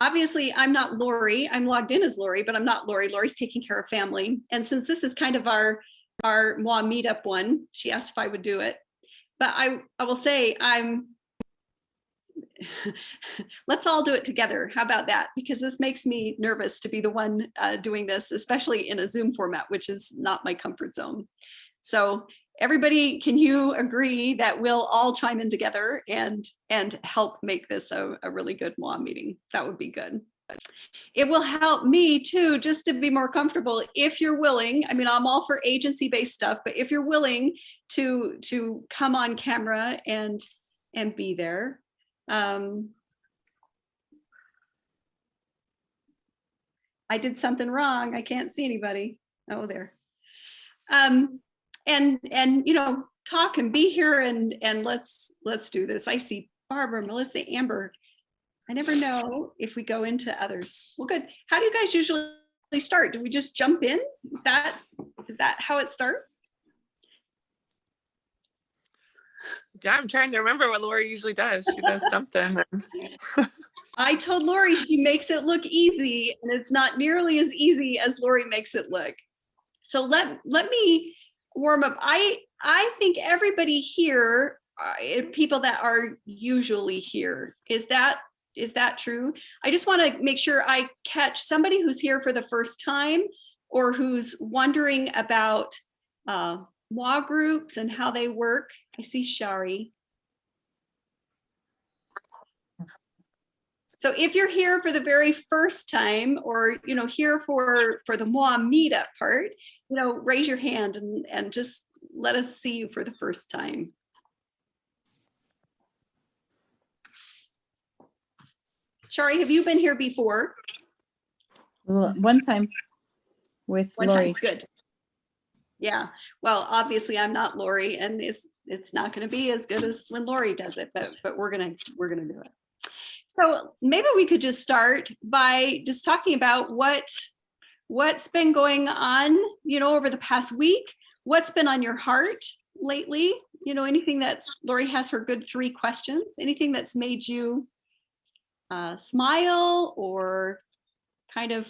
obviously I'm not Lori. I'm logged in as Lori, but I'm not Lori. Lori's taking care of family. And since this is kind of our MOI meetup one, she asked if I would do it. But I will say let's all do it together. How about that? Because this makes me nervous to be the one doing this, especially in a Zoom format, which is not my comfort zone. So everybody, can you agree that we'll all chime in together and help make this a really good MOI meeting? That would be good. It will help me too, just to be more comfortable. If you're willing, I mean, I'm all for agency-based stuff, but if you're willing to come on camera and be there. I did something wrong. I can't see anybody. Oh, there. And talk and be here and let's do this. I see Barbara, Melissa, Amber. I never know if we go into others. Well, good. How do you guys usually start? Do we just jump in? Is that how it starts? Yeah, I'm trying to remember what Lori usually does. She does something. I told Lori she makes it look easy, and it's not nearly as easy as Lori makes it look. So let me warm up. I think everybody here, people that are usually here, is that true? I just want to make sure I catch somebody who's here for the first time or who's wondering about MOI groups and how they work. I see Shari. So if you're here for the very first time, or here for the MOI meetup part, raise your hand and just let us see you for the first time. Shari, have you been here before? One time with Lori. Good. Yeah. Well, obviously I'm not Lori, and it's not going to be as good as when Lori does it, but we're gonna do it. So maybe we could just start by just talking about what's been going on, over the past week. What's been on your heart lately? Anything that's, Lori has her good 3 questions. Anything that's made you smile or kind of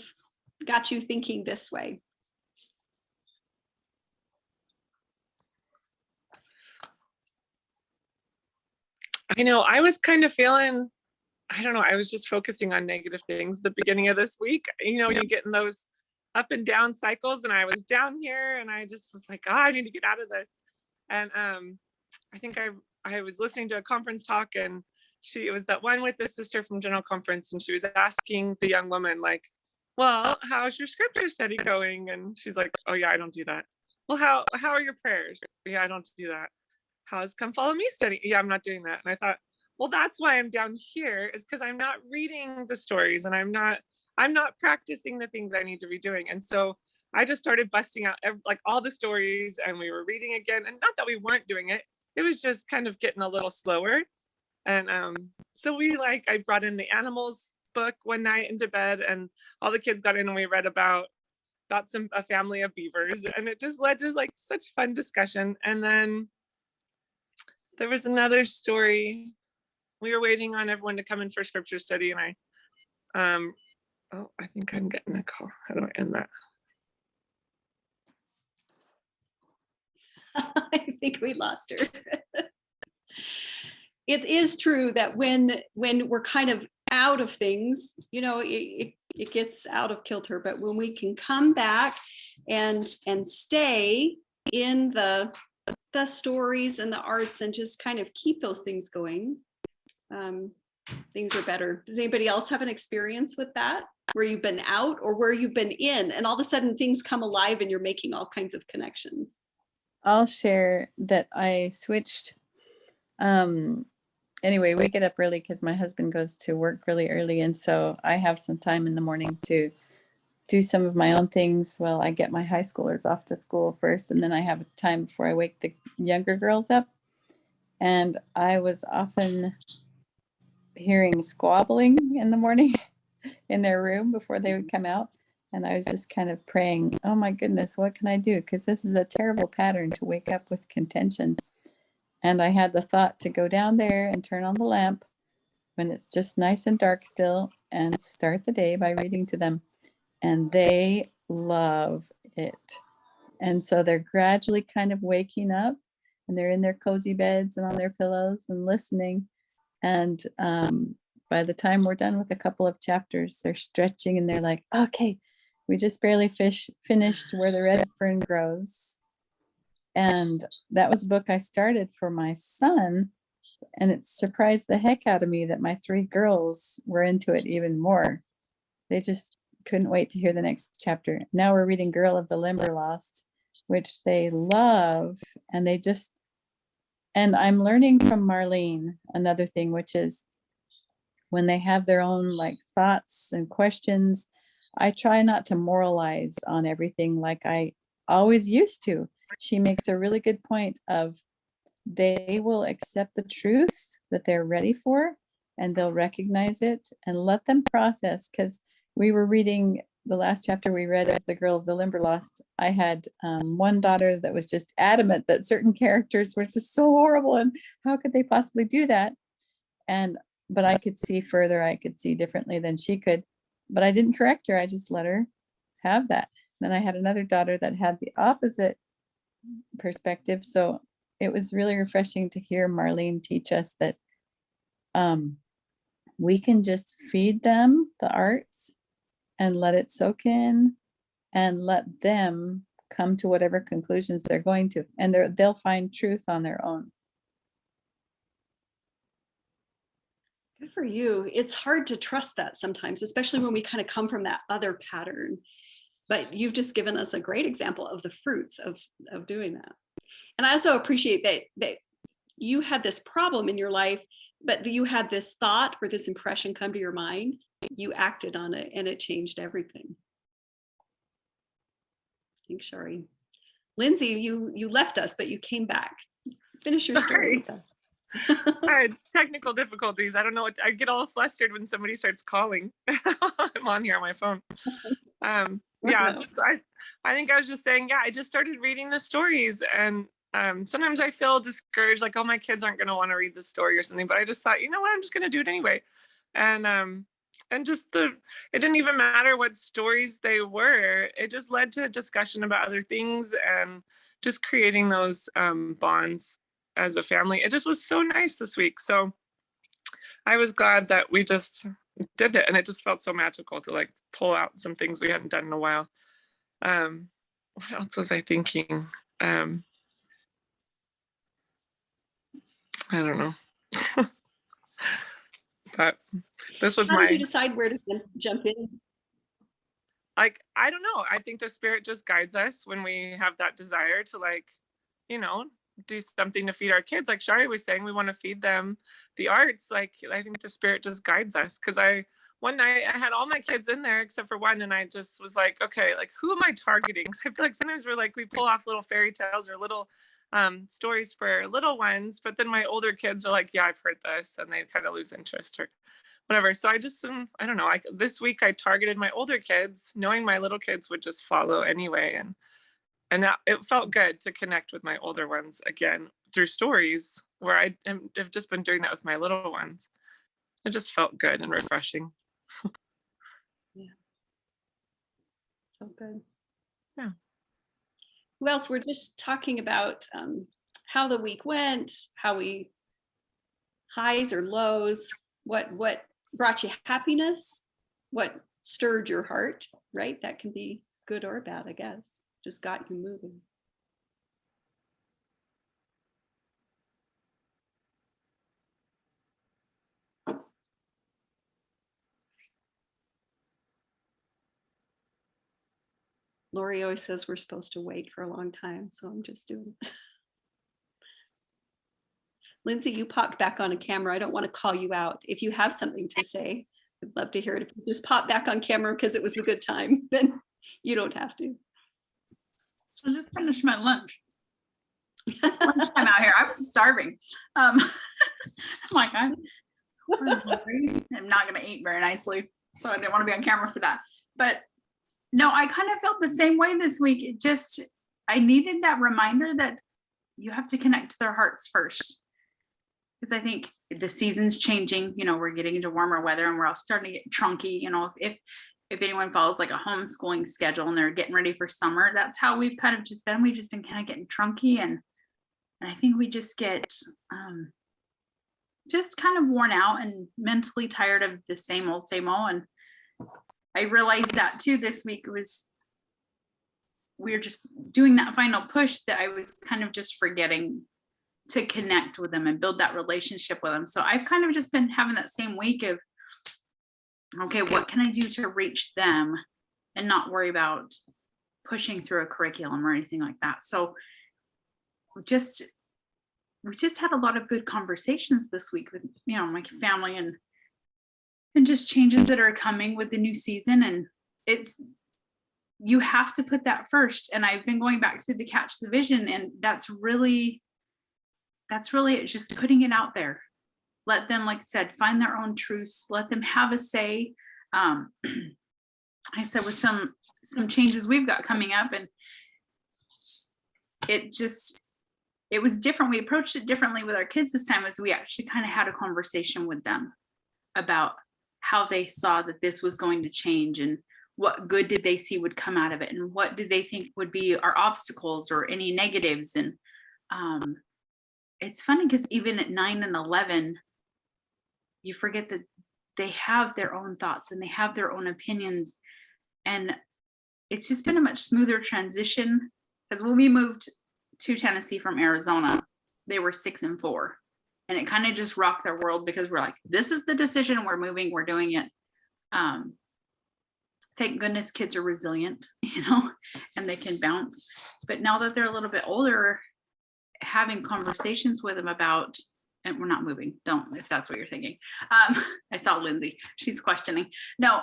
got you thinking this way? I know, I was kind of feeling, I don't know, I was just focusing on negative things at the beginning of this week. You get in those up and down cycles, and I was down here and I just was like, I need to get out of this. And I think I was listening to a conference talk, and it was that one with the sister from General Conference, and she was asking the young woman, like, well, how's your scripture study going? And she's like, oh yeah, I don't do that. Well, how are your prayers? Yeah, I don't do that. How's Come Follow Me study? Yeah, I'm not doing that. And I thought, well, that's why I'm down here, is because I'm not reading the stories, and I'm not practicing the things I need to be doing. And so I just started busting out all the stories, and we were reading again. And not that we weren't doing it, it was just kind of getting a little slower. And so I brought in the animals book one night into bed, and all the kids got in, and we read about a family of beavers, and it just led to such fun discussion. And then there was another story. We were waiting on everyone to come in for scripture study, and I think I'm getting a call. How do I end that? I think we lost her. It is true that when we're kind of out of things, it gets out of kilter. But when we can come back and stay in the stories and the arts and just kind of keep those things going, things are better. Does anybody else have an experience with that, where you've been out or where you've been in, and all of a sudden things come alive and you're making all kinds of connections? I'll share that I switched. Anyway, we get up early because my husband goes to work really early. And so I have some time in the morning to do some of my own things. Well, I get my high schoolers off to school first, and then I have time before I wake the younger girls up. And I was often hearing squabbling in the morning in their room before they would come out. And I was just kind of praying, oh my goodness, what can I do? Because this is a terrible pattern to wake up with contention. And I had the thought to go down there and turn on the lamp when it's just nice and dark still, and start the day by reading to them. And they love it. And so they're gradually kind of waking up, and they're in their cozy beds and on their pillows and listening. And by the time we're done with a couple of chapters, they're stretching and they're like, okay, we just barely finished Where the Red Fern Grows. And that was a book I started for my son. And it surprised the heck out of me that my 3 girls were into it even more. They just couldn't wait to hear the next chapter. Now we're reading Girl of the Limberlost, which they love. And I'm learning from Marlene another thing, which is when they have their own like thoughts and questions, I try not to moralize on everything like I always used to. She makes a really good point of they will accept the truth that they're ready for, and they'll recognize it and let them process. Because we were reading the last chapter we read of The Girl of the Limberlost. I had one daughter that was just adamant that certain characters were just so horrible and how could they possibly do that? But I could see further, I could see differently than she could, but I didn't correct her. I just let her have that. Then I had another daughter that had the opposite perspective. So it was really refreshing to hear Marlene teach us that we can just feed them the arts and let it soak in and let them come to whatever conclusions they're going to, and they'll find truth on their own. Good for you. It's hard to trust that sometimes, especially when we kind of come from that other pattern. But you've just given us a great example of the fruits of doing that. And I also appreciate that you had this problem in your life, but that you had this thought or this impression come to your mind. You acted on it and it changed everything. Thanks, Shari. Lindsay, you left us, but you came back. Finish your story with us. I had technical difficulties. I don't know what I get all flustered when somebody starts calling. I'm on here on my phone. Yeah, so I think I was just saying, yeah, I just started reading the stories, and sometimes I feel discouraged, like, oh, my kids aren't going to want to read the story or something. But I just thought, you know what, I'm just going to do it anyway. And just it didn't even matter what stories they were. It just led to a discussion about other things and just creating those bonds as a family. It just was so nice this week. So I was glad that we just did it, and it just felt so magical to like pull out some things we hadn't done in a while. What else was I thinking? I don't know. But this was How did you decide where to jump in? Like, I don't know. I think the Spirit just guides us when we have that desire to, like, you know, do something to feed our kids. Like Shari was saying, we want to feed them the arts. Like, I think the Spirit just guides us. Because one night I had all my kids in there except for one, and I just was like, okay, like, who am I targeting? So I feel like sometimes we pull off little fairy tales or little stories for little ones, but then my older kids are like, yeah, I've heard this, and they kind of lose interest or whatever. So I just, I don't know. This week I targeted my older kids, knowing my little kids would just follow anyway, and it felt good to connect with my older ones again through stories, where I have just been doing that with my little ones. It just felt good and refreshing. Yeah. So good. Yeah. Who else? We're just talking about how the week went, highs or lows, what brought you happiness, what stirred your heart, right? That can be good or bad, I guess. Just got you moving. Lori always says we're supposed to wait for a long time, so I'm just doing it. Lindsay, you popped back on a camera. I don't want to call you out. If you have something to say, I'd love to hear it. If you just pop back on camera because it was a good time, then you don't have to. So just finished my lunch. Lunchtime out here. I was starving. I'm like, I'm not going to eat very nicely, so I didn't want to be on camera for that. But no, I kind of felt the same way this week. I needed that reminder that you have to connect to their hearts first. because I think the season's changing, you know, we're getting into warmer weather and we're all starting to get trunky, you know, if anyone follows like a homeschooling schedule and they're getting ready for summer, that's how we've kind of just been. We've just been kind of getting trunky, and I think we just get just kind of worn out and mentally tired of the same old, same old. And I realized that too this week. We were just doing that final push that I was kind of just forgetting to connect with them and build that relationship with them. So I've kind of just been having that same week of, okay, what can I do to reach them and not worry about pushing through a curriculum or anything like that. So we just had a lot of good conversations this week with, you know, my family, and just changes that are coming with the new season. And you have to put that first. And I've been going back through the Catch the Vision, and that's really it's just putting it out there. Let them, like I said, find their own truths, let them have a say. I said with some changes we've got coming up, and it was different. We approached it differently with our kids this time, as we actually kind of had a conversation with them about how they saw that this was going to change, and what good did they see would come out of it, and what did they think would be our obstacles or any negatives. And it's funny because even at 9 and 11, you forget that they have their own thoughts and they have their own opinions. And it's just been a much smoother transition, because when we moved to Tennessee from Arizona, they were 6 and 4. And it kind of just rocked their world, because we're like, this is the decision, we're moving, we're doing it. Thank goodness kids are resilient, you know, and they can bounce. But now that they're a little bit older, having conversations with them about, and we're not moving, don't, if that's what you're thinking. I saw Lindsay, she's questioning. No,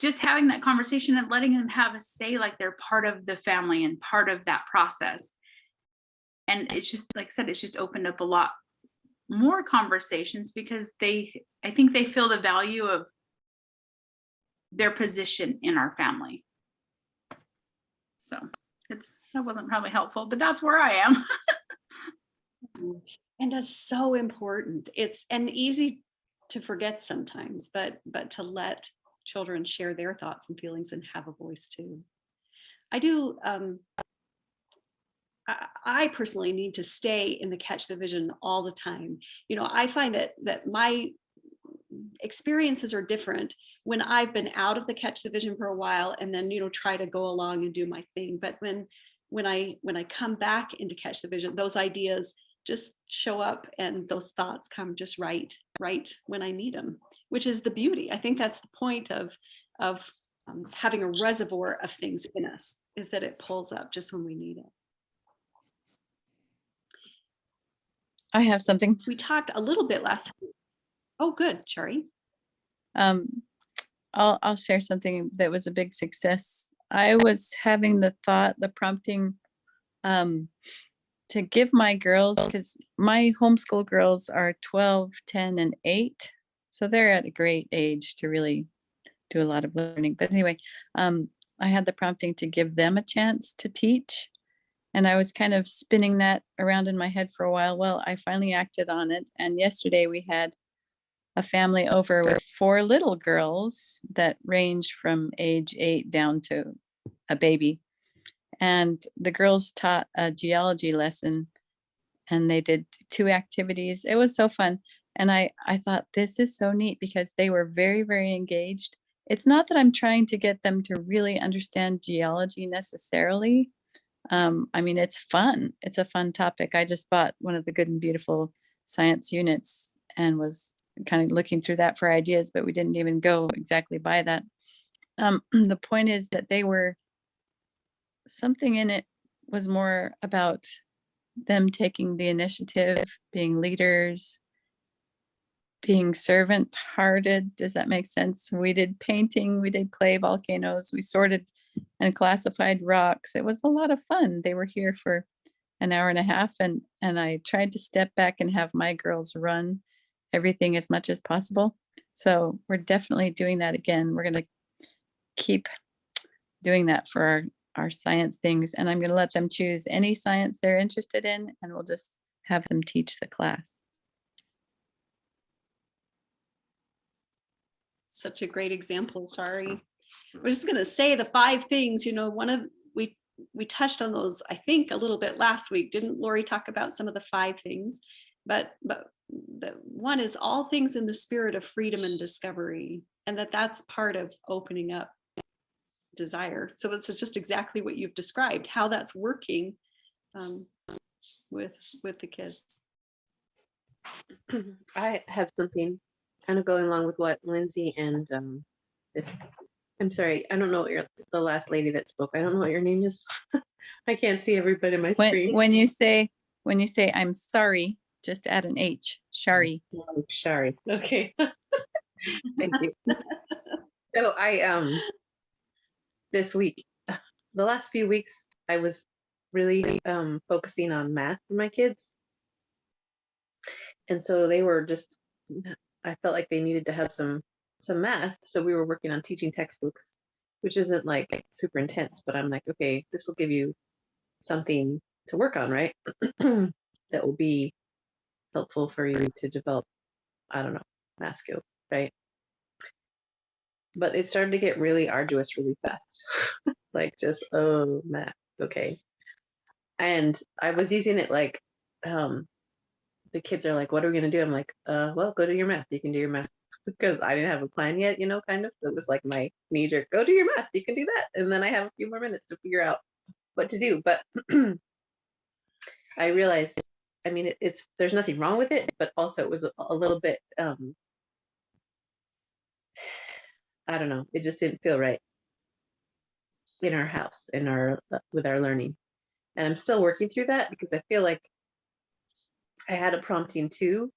just having that conversation and letting them have a say, like they're part of the family and part of that process. And it's just, like I said, it's just opened up a lot more conversations, because I think they feel the value of their position in our family. So that wasn't probably helpful, but that's where I am. And that's so important. It's easy to forget sometimes, but to let children share their thoughts and feelings and have a voice too. I personally need to stay in the Catch the Vision all the time. You know, I find that my experiences are different when I've been out of the Catch the Vision for a while, and then, you know, try to go along and do my thing. But when I come back into Catch the Vision, those ideas just show up, and those thoughts come just right when I need them, which is the beauty. I think that's the point of having a reservoir of things in us, is that it pulls up just when we need it. I have something. We talked a little bit last time. Oh, good, Shari. I'll share something that was a big success. I was having the prompting to give my girls, because my homeschool girls are 12, 10, and 8. So they're at a great age to really do a lot of learning. But anyway, I had the prompting to give them a chance to teach. And I was kind of spinning that around in my head for a while. Well, I finally acted on it. And yesterday we had a family over with 4 little girls that range from age 8 down to a baby. And the girls taught a geology lesson, and they did 2 activities. It was so fun. And I thought, this is so neat, because they were very, very engaged. It's not that I'm trying to get them to really understand geology necessarily. I mean, it's fun. It's a fun topic. I just bought one of the Good and Beautiful science units and was kind of looking through that for ideas, but we didn't even go exactly by that. The point is that something in it was more about them taking the initiative, being leaders, being servant-hearted. Does that make sense? We did painting, we did clay volcanoes, we sorted and classified rocks. It was a lot of fun. They were here for an hour and a half, and I tried to step back and have my girls run everything as much as possible. So we're definitely doing that again. We're going to keep doing that for our science things, and I'm going to let them choose any science they're interested in, and we'll just have them teach the class. Such a great example, Shari. I was just going to say the 5 things, one of we touched on those, I think, a little bit last week. Didn't Lori talk about some of the 5 things? But the one is all things in the spirit of freedom and discovery, and that's part of opening up desire. So it's just exactly what you've described, how that's working with the kids. I have something kind of going along with what Lindsay and this. I'm sorry, I don't know what the last lady that spoke. I don't know what your name is. I can't see everybody on my screen. When you say I'm sorry, just add an H. Shari. Oh, Shari. Okay. Thank you. So I this week, the last few weeks, I was really focusing on math for my kids. And so they were just, I felt like they needed to have some math. So we were working on teaching textbooks, which isn't like super intense, but I'm like, okay, this will give you something to work on, right? That will be helpful for you to develop, I don't know, math skills, right? But it started to get really arduous really fast. Like just, oh, math, okay. And I was using it like, the kids are like, what are we going to do? I'm like, well, go do your math. You can do your math. Because I didn't have a plan yet, kind of. So it was like my knee jerk, go do your math. You can do that. And then I have a few more minutes to figure out what to do. But I realized, I mean, there's nothing wrong with it, but also it was a little bit, I don't know. It just didn't feel right in our house, with our learning. And I'm still working through that because I feel like I had a prompting to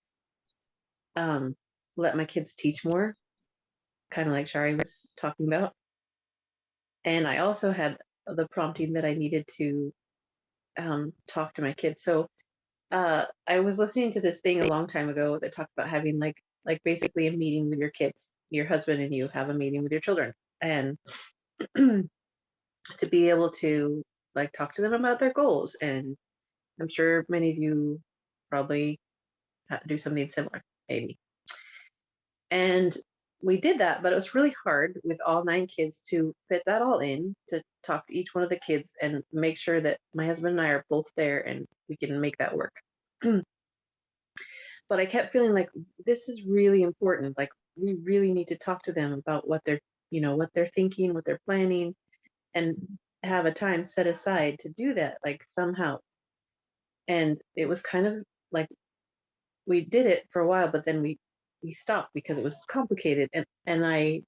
let my kids teach more, kind of like Shari was talking about. And I also had the prompting that I needed to talk to my kids. So I was listening to this thing a long time ago that talked about having like basically a meeting with your kids, your husband and you have a meeting with your children, and to be able to like talk to them about their goals. And I'm sure many of you probably do something similar, maybe. And we did that, but it was really hard with all 9 kids to fit that all in, to talk to each one of the kids and make sure that my husband and I are both there and we can make that work. But I kept feeling like this is really important. Like we really need to talk to them about what they're, what they're thinking, what they're planning, and have a time set aside to do that, like somehow. And it was kind of like we did it for a while, but then we stopped because it was complicated. And I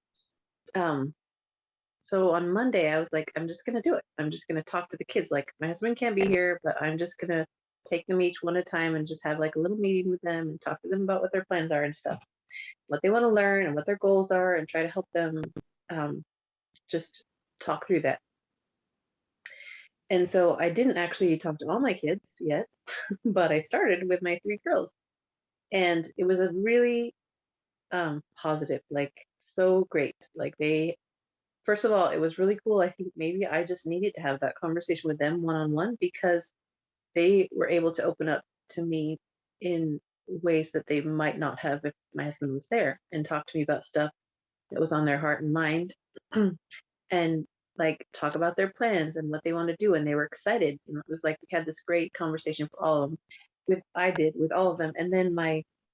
so on Monday I was like, I'm just gonna do it. I'm just gonna talk to the kids. Like my husband can't be here, but I'm just gonna take them each one at a time and just have like a little meeting with them and talk to them about what their plans are and stuff, what they want to learn and what their goals are, and try to help them just talk through that. And so I didn't actually talk to all my kids yet, but I started with my 3 girls. And it was a really positive, like so great. Like first of all, it was really cool. I think maybe I just needed to have that conversation with them one-on-one, because they were able to open up to me in ways that they might not have if my husband was there, and talk to me about stuff that was on their heart and mind, and like talk about their plans and what they want to do. And they were excited. And it was like we had this great conversation for all of them. I did with all of them. And then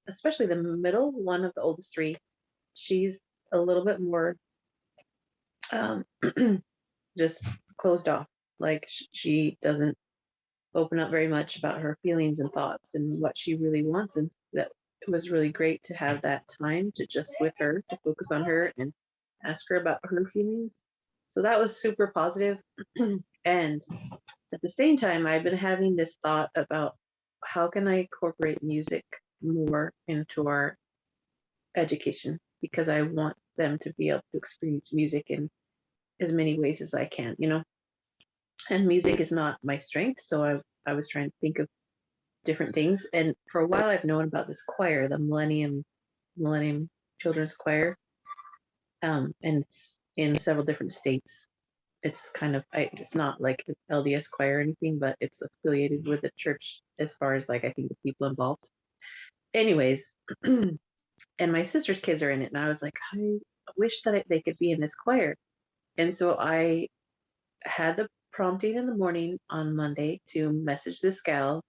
especially the middle one of the oldest 3, she's a little bit more just closed off. Like she doesn't open up very much about her feelings and thoughts and what she really wants. And that it was really great to have that time to just with her, to focus on her and ask her about her feelings. So that was super positive. And at the same time, I've been having this thought about how can I incorporate music more into our education, because I want them to be able to experience music in as many ways as I can, and music is not my strength. So I was trying to think of different things. And for a while I've known about this choir, the Millennium Children's Choir. And it's in several different states. it's kind of, it's not like an LDS choir or anything, but it's affiliated with the church as far as like I think the people involved. Anyways, and my sister's kids are in it, and I was like, I wish that they could be in this choir. And so I had the prompting in the morning on Monday to message this gal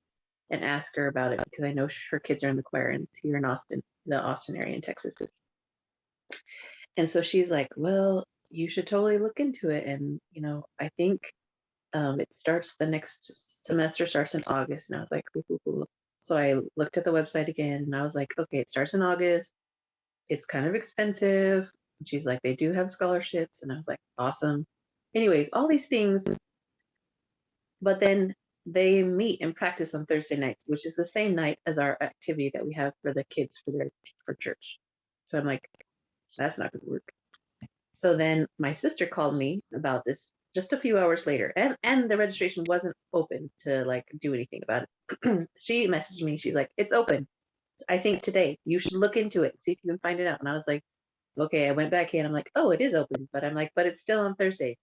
and ask her about it because I know her kids are in the choir and it's here in Austin, the Austin area in Texas. And so she's like, well, you should totally look into it. And, you know, I think it starts, the next semester starts in August. And I was like, ooh, ooh, ooh. So I looked at the website again and I was like, okay, it starts in August. It's kind of expensive. And she's like, they do have scholarships. And I was like, awesome. Anyways, all these things. But then they meet and practice on Thursday night, which is the same night as our activity that we have for the kids for church. So I'm like, that's not gonna work. So then my sister called me about this just a few hours later, and the registration wasn't open to like do anything about it. She messaged me, she's like, it's open. I think today you should look into it, see if you can find it out. And I was like, okay, I went back in, I'm like, oh, it is open, but I'm like, but it's still on Thursday.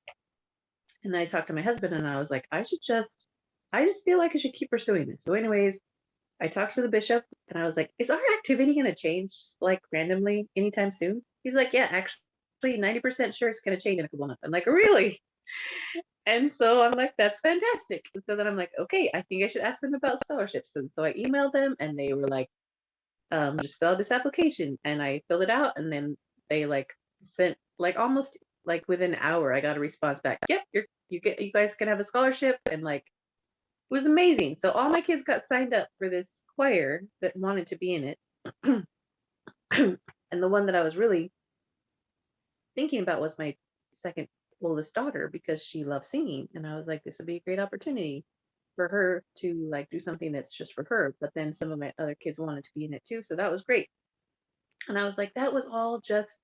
And then I talked to my husband and I was like, I just feel like I should keep pursuing this. So anyways, I talked to the bishop and I was like, is our activity going to change like randomly anytime soon? He's like, yeah, actually 90% sure it's going to change in a couple months. I'm like, really? And so I'm like, that's fantastic. And so then I'm like, okay, I think I should ask them about scholarships. And so I emailed them and they were like, just fill out this application. And I filled it out and then they like sent like almost like within an hour, I got a response back. Yep, you guys can have a scholarship. And like, it was amazing. So all my kids got signed up for this choir that wanted to be in it. And the one that I was really thinking about was my second oldest daughter because she loves singing. And I was like, this would be a great opportunity for her to like do something that's just for her. But then some of my other kids wanted to be in it too. So that was great. And I was like, that was all just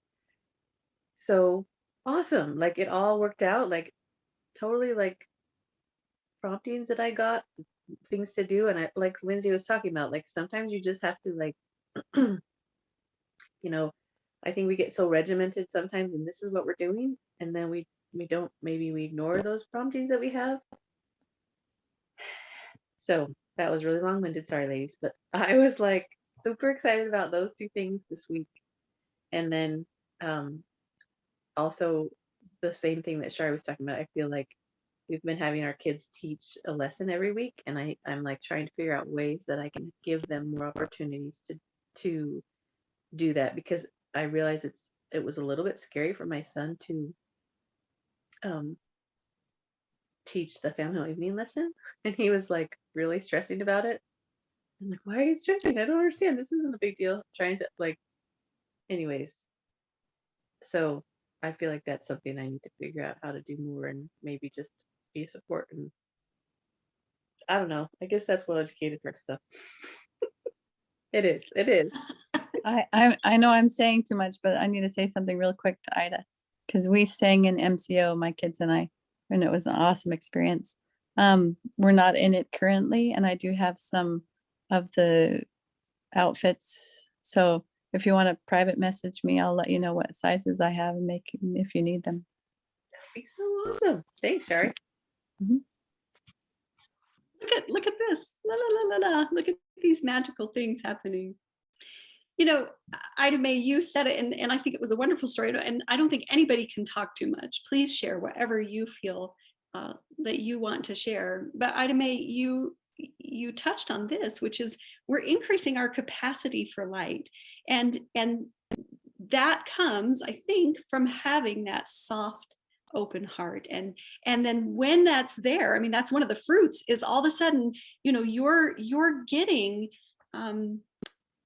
so awesome. Like it all worked out, like totally like promptings that I got, things to do. And I, like Lindsay was talking about, like sometimes you just have to like, you know, I think we get so regimented sometimes and this is what we're doing. And then we don't, maybe we ignore those promptings that we have. So that was really long-winded, sorry ladies, but I was like super excited about those two things this week. And then also the same thing that Shari was talking about, I feel like we've been having our kids teach a lesson every week, and I'm like trying to figure out ways that I can give them more opportunities to do that, because I realize it was a little bit scary for my son to teach the family evening lesson, and he was like really stressing about it. I'm like, why are you stressing? I don't understand. This isn't a big deal. Trying to like, anyways. So I feel like that's something I need to figure out how to do more, and maybe just be a support. And I don't know. I guess that's well educated for stuff. It is. It is. I know I'm saying too much, but I need to say something real quick to Ida, because we sang in MCO, my kids and I, and it was an awesome experience. We're not in it currently, and I do have some of the outfits. So if you want to private message me, I'll let you know what sizes I have and make if you need them. That'd be so awesome. Thanks, Shari. Look at this. La, la, la, la, la. Look at these magical things happening. You know, Ida Mae, you said it, and I think it was a wonderful story. And I don't think anybody can talk too much. Please share whatever you feel that you want to share. But Ida Mae, you touched on this, which is we're increasing our capacity for light. And that comes, I think, from having that soft, open heart. And then when that's there, I mean, that's one of the fruits, is all of a sudden, you know, you're getting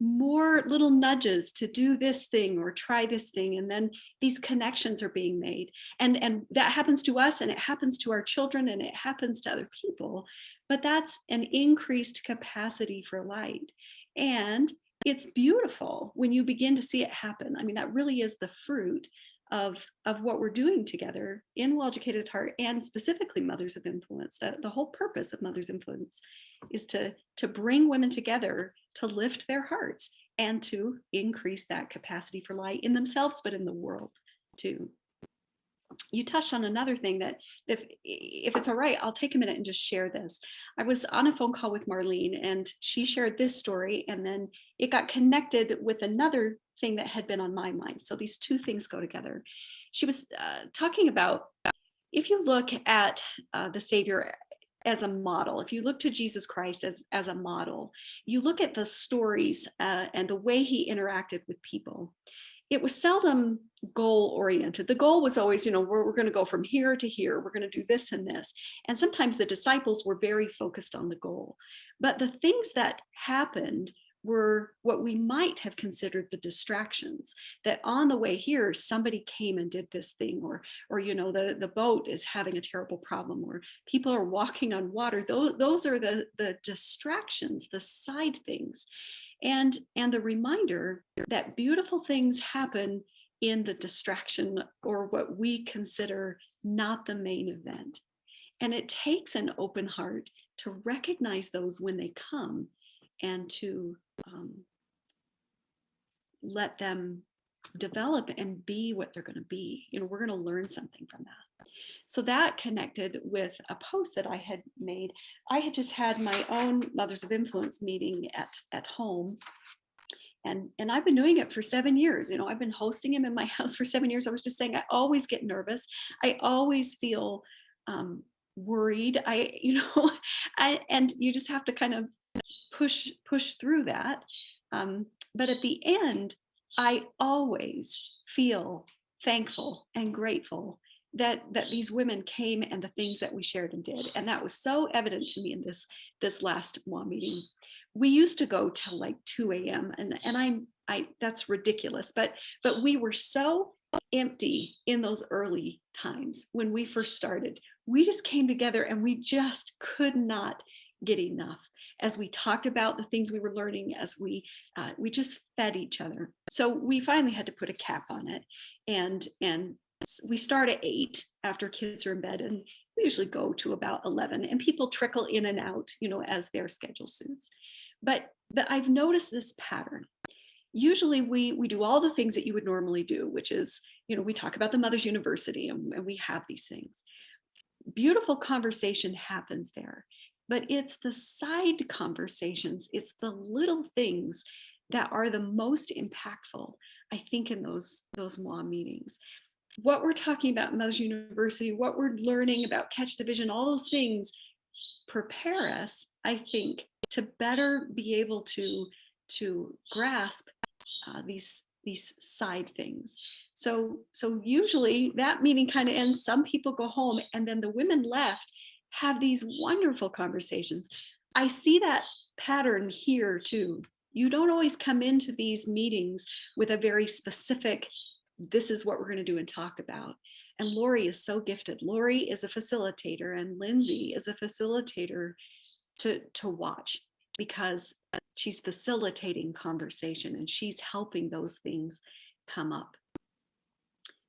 more little nudges to do this thing or try this thing, and then these connections are being made, and that happens to us, and it happens to our children, and it happens to other people. But that's an increased capacity for light, and it's beautiful when you begin to see it happen. I mean, that really is the fruit of what we're doing together in Well-Educated Heart, and specifically Mothers of Influence. That the whole purpose of Mothers Influence is to bring women together to lift their hearts and to increase that capacity for light in themselves, but in the world too. you touched on another thing that if it's all right, I'll take a minute and just share this. I was on a phone call with Marlene and she shared this story, and then it got connected with another thing that had been on my mind. So these two things go together. She was talking about, if you look at the Savior as a model, if you look to Jesus Christ as a model, you look at the stories and the way he interacted with people, it was seldom goal oriented. The goal was always, we're going to go from here to here. We're going to do this and this. And sometimes the disciples were very focused on the goal. But the things that happened were what we might have considered the distractions, that on the way here, somebody came and did this thing, or the boat is having a terrible problem, or people are walking on water. Those are the distractions, the side things. And the reminder that beautiful things happen in the distraction, or what we consider not the main event. And it takes an open heart to recognize those when they come, and to let them develop and be what they're going to be. We're going to learn something from that. So that connected with a post that I had made. I had just had my own Mothers of Influence meeting at home. And I've been doing it for 7 years. I've been hosting him in my house for 7 years. I was just saying, I always get nervous. I always feel worried. And you just have to kind of push through that. But at the end, I always feel thankful and grateful that these women came, and the things that we shared and did. And that was so evident to me in this last MOI meeting. We used to go till like 2 a.m. and I that's ridiculous, but we were so empty in those early times when we first started. We just came together and we just could not get enough, as we talked about the things we were learning, as we just fed each other. So we finally had to put a cap on it, and we start at 8 after kids are in bed, and we usually go to about 11, and people trickle in and out, as their schedule suits. But I've noticed this pattern. Usually we do all the things that you would normally do, which is, we talk about the Mother's University, and we have these things. Beautiful conversation happens there, but it's the side conversations, it's the little things that are the most impactful, I think, in those MOI meetings. What we're talking about in Mother's University, what we're learning about Catch the Vision, all those things prepare us, I think, to better be able to grasp these side things. So usually that meeting kind of ends. Some people go home, and then the women left have these wonderful conversations. I see that pattern here too. You don't always come into these meetings with a very specific, this is what we're going to do and talk about. And Lori is so gifted. Lori is a facilitator, and Lindsay is a facilitator to watch, because she's facilitating conversation and she's helping those things come up.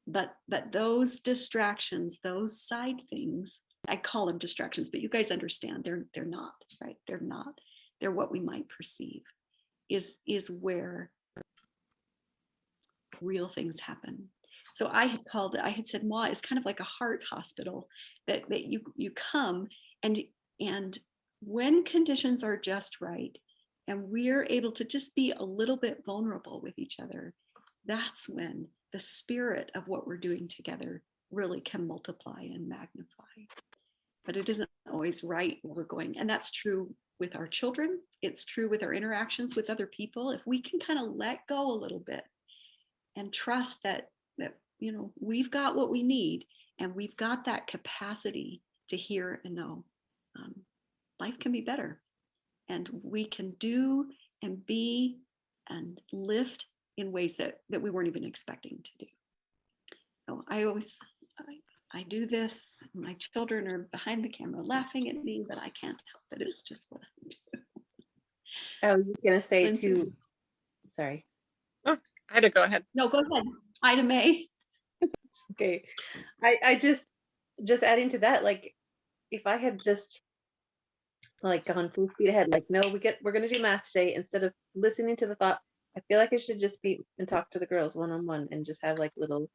But those distractions, those side things, I call them distractions, but you guys understand they're not, right? They're not. They're what we might perceive is where real things happen. So I had said MOI is kind of like a heart hospital, that you come, and when conditions are just right, and we're able to just be a little bit vulnerable with each other, that's when the spirit of what we're doing together really can multiply and magnify. But it isn't always right where we're going. And that's true with our children. It's true with our interactions with other people. If we can kind of let go a little bit and trust that we've got what we need, and we've got that capacity to hear and know, life can be better, and we can do and be and lift in ways that we weren't even expecting to do. So I do this. My children are behind the camera laughing at me, but I can't help it. It's just what I do. I was gonna say Lindsay? too. Sorry. Oh, I had to go ahead. No, go ahead. Ida May. Okay. I just adding to that, like, if I had just like gone full speed ahead, like, no, we're gonna do math today, instead of listening to the thought, I feel like I should just meet and talk to the girls one-on-one, and just have like little,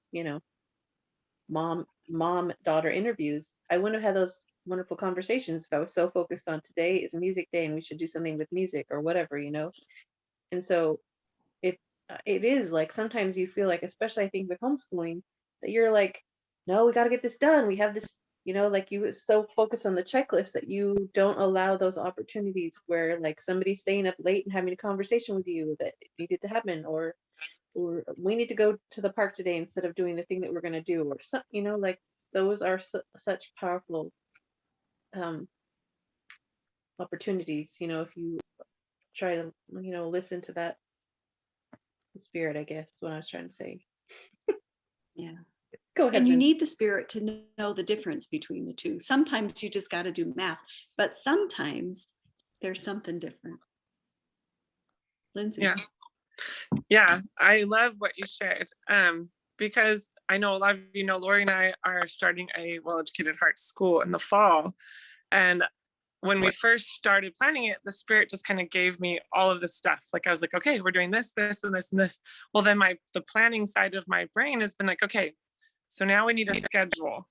mom mom-daughter interviews, I wouldn't have had those wonderful conversations if I was so focused on today is music day and we should do something with music or whatever, you know? And so it it is like sometimes you feel like, especially I think with homeschooling, that you're like, no, we got to get this done. We have this, you know, like you was so focused on the checklist that you don't allow those opportunities where like somebody's staying up late and having a conversation with you that needed to happen, or we need to go to the park today instead of doing the thing that we're going to do, or some, you know, like those are such powerful um opportunities, you know, if you try to, you know, listen to that spirit, I guess is what I was trying to say. Yeah. Go ahead, And you Vince. need the spirit to know the difference between the two. Sometimes you just got to do math, but sometimes there's something different. Lindsay. Yeah. Yeah, I love what you shared. Because I know a lot of you know, Lori and I are starting a Well-Educated Heart school in the fall. And when we first started planning it, the spirit just kind of gave me all of this stuff. Like I was like, okay, we're doing this, this, and this, and this. Well, then the planning side of my brain has been like, okay, so now we need a schedule.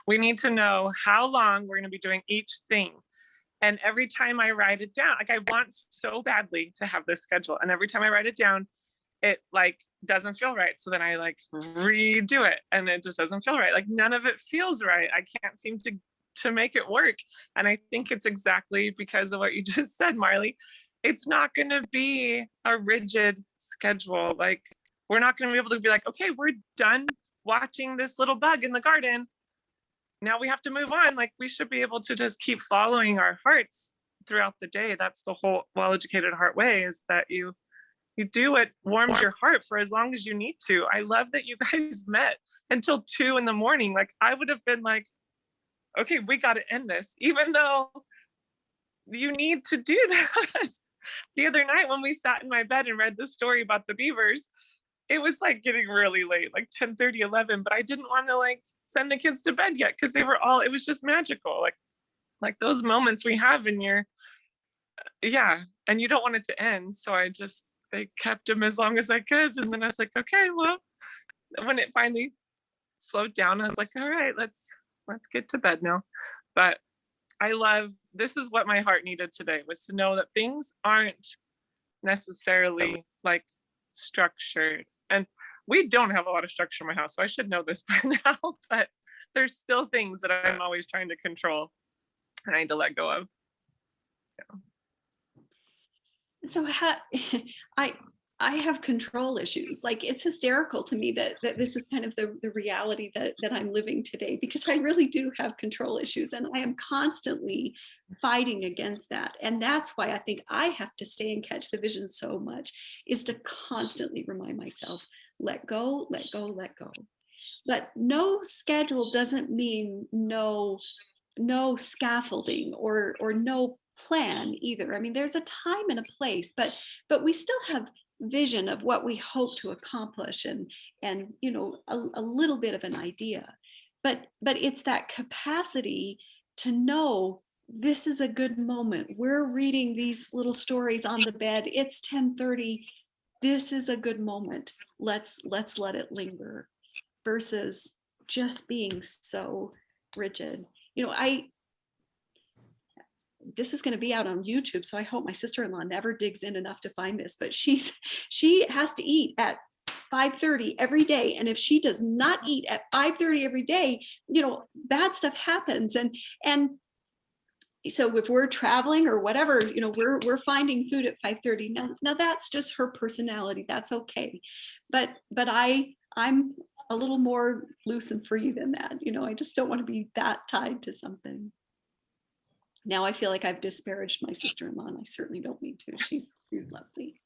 We need to know how long we're going to be doing each thing. And every time I write it down, like I want so badly to have this schedule. And every time I write it down, it like doesn't feel right. So then I like redo it and it just doesn't feel right. Like none of it feels right. I can't seem to make it work. And I think it's exactly because of what you just said, Marley. It's not going to be a rigid schedule. Like we're not going to be able to be like, okay, we're done watching this little bug in the garden. Now we have to move on. Like we should be able to just keep following our hearts throughout the day. That's the whole Well-Educated Heart way, is that you do what warms your heart for as long as you need to. I love that you guys met until 2 a.m. Like I would have been like, okay, we got to end this, even though you need to do that. The other night when we sat in my bed and read the story about the beavers, it was like getting really late, like 10:30, 11, but I didn't want to like send the kids to bed yet because they were all, it was just magical. Like those moments we have in your, yeah, and you don't want it to end. So they kept them as long as I could. And then I was like, okay, well, when it finally slowed down, I was like, all right, let's get to bed now. But this is what my heart needed today, was to know that things aren't necessarily like structured. And we don't have a lot of structure in my house, so I should know this by now, but there's still things that I'm always trying to control and I need to let go of. So I have control issues. Like it's hysterical to me that this is kind of the reality that I'm living today, because I really do have control issues and I am constantly fighting against that. And that's why I think I have to stay and catch the vision so much, is to constantly remind myself, let go, let go, let go. But no schedule doesn't mean no scaffolding or no plan either. I mean, there's a time and a place, but we still have vision of what we hope to accomplish and you know, a little bit of an idea. But it's that capacity to know this is a good moment. We're reading these little stories on the bed. It's 10:30. This is a good moment. Let's let it linger, versus just being so rigid. You know, this is going to be out on YouTube, so I hope my sister-in-law never digs in enough to find this, but she has to eat at 5:30 every day. And if she does not eat at 5:30 every day, you know, bad stuff happens. And so if we're traveling or whatever, you know, we're finding food at 5:30. Now that's just her personality. That's okay. But I'm a little more loose and free than that. You know, I just don't want to be that tied to something. Now I feel like I've disparaged my sister-in-law, and I certainly don't mean to. She's lovely.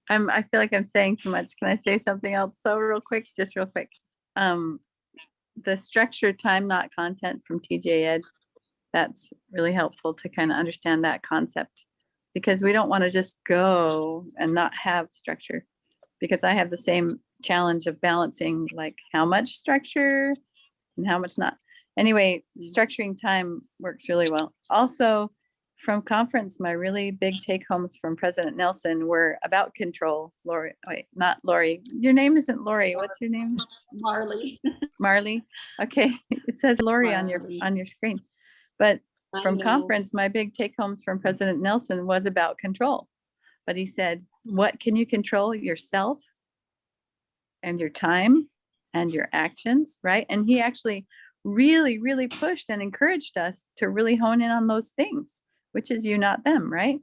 I feel like I'm saying too much. Can I say something else though, real quick? The structured time, not content, from TJ Ed. That's really helpful to kind of understand that concept, because we don't want to just go and not have structure, because I have the same challenge of balancing like how much structure and how much not. Anyway, structuring time works really well. Also, from conference, my really big take homes from President Nelson were about control. Lori, wait, not Lori. Your name isn't Lori. What's your name? Marley. Marley. Okay, it says Lori on Marley. your screen. But I from know. conference, my big take homes from President Nelson was about control. But he said, what can you control? Yourself and your time and your actions, right? And he actually really, really pushed and encouraged us to really hone in on those things, which is you, not them, right?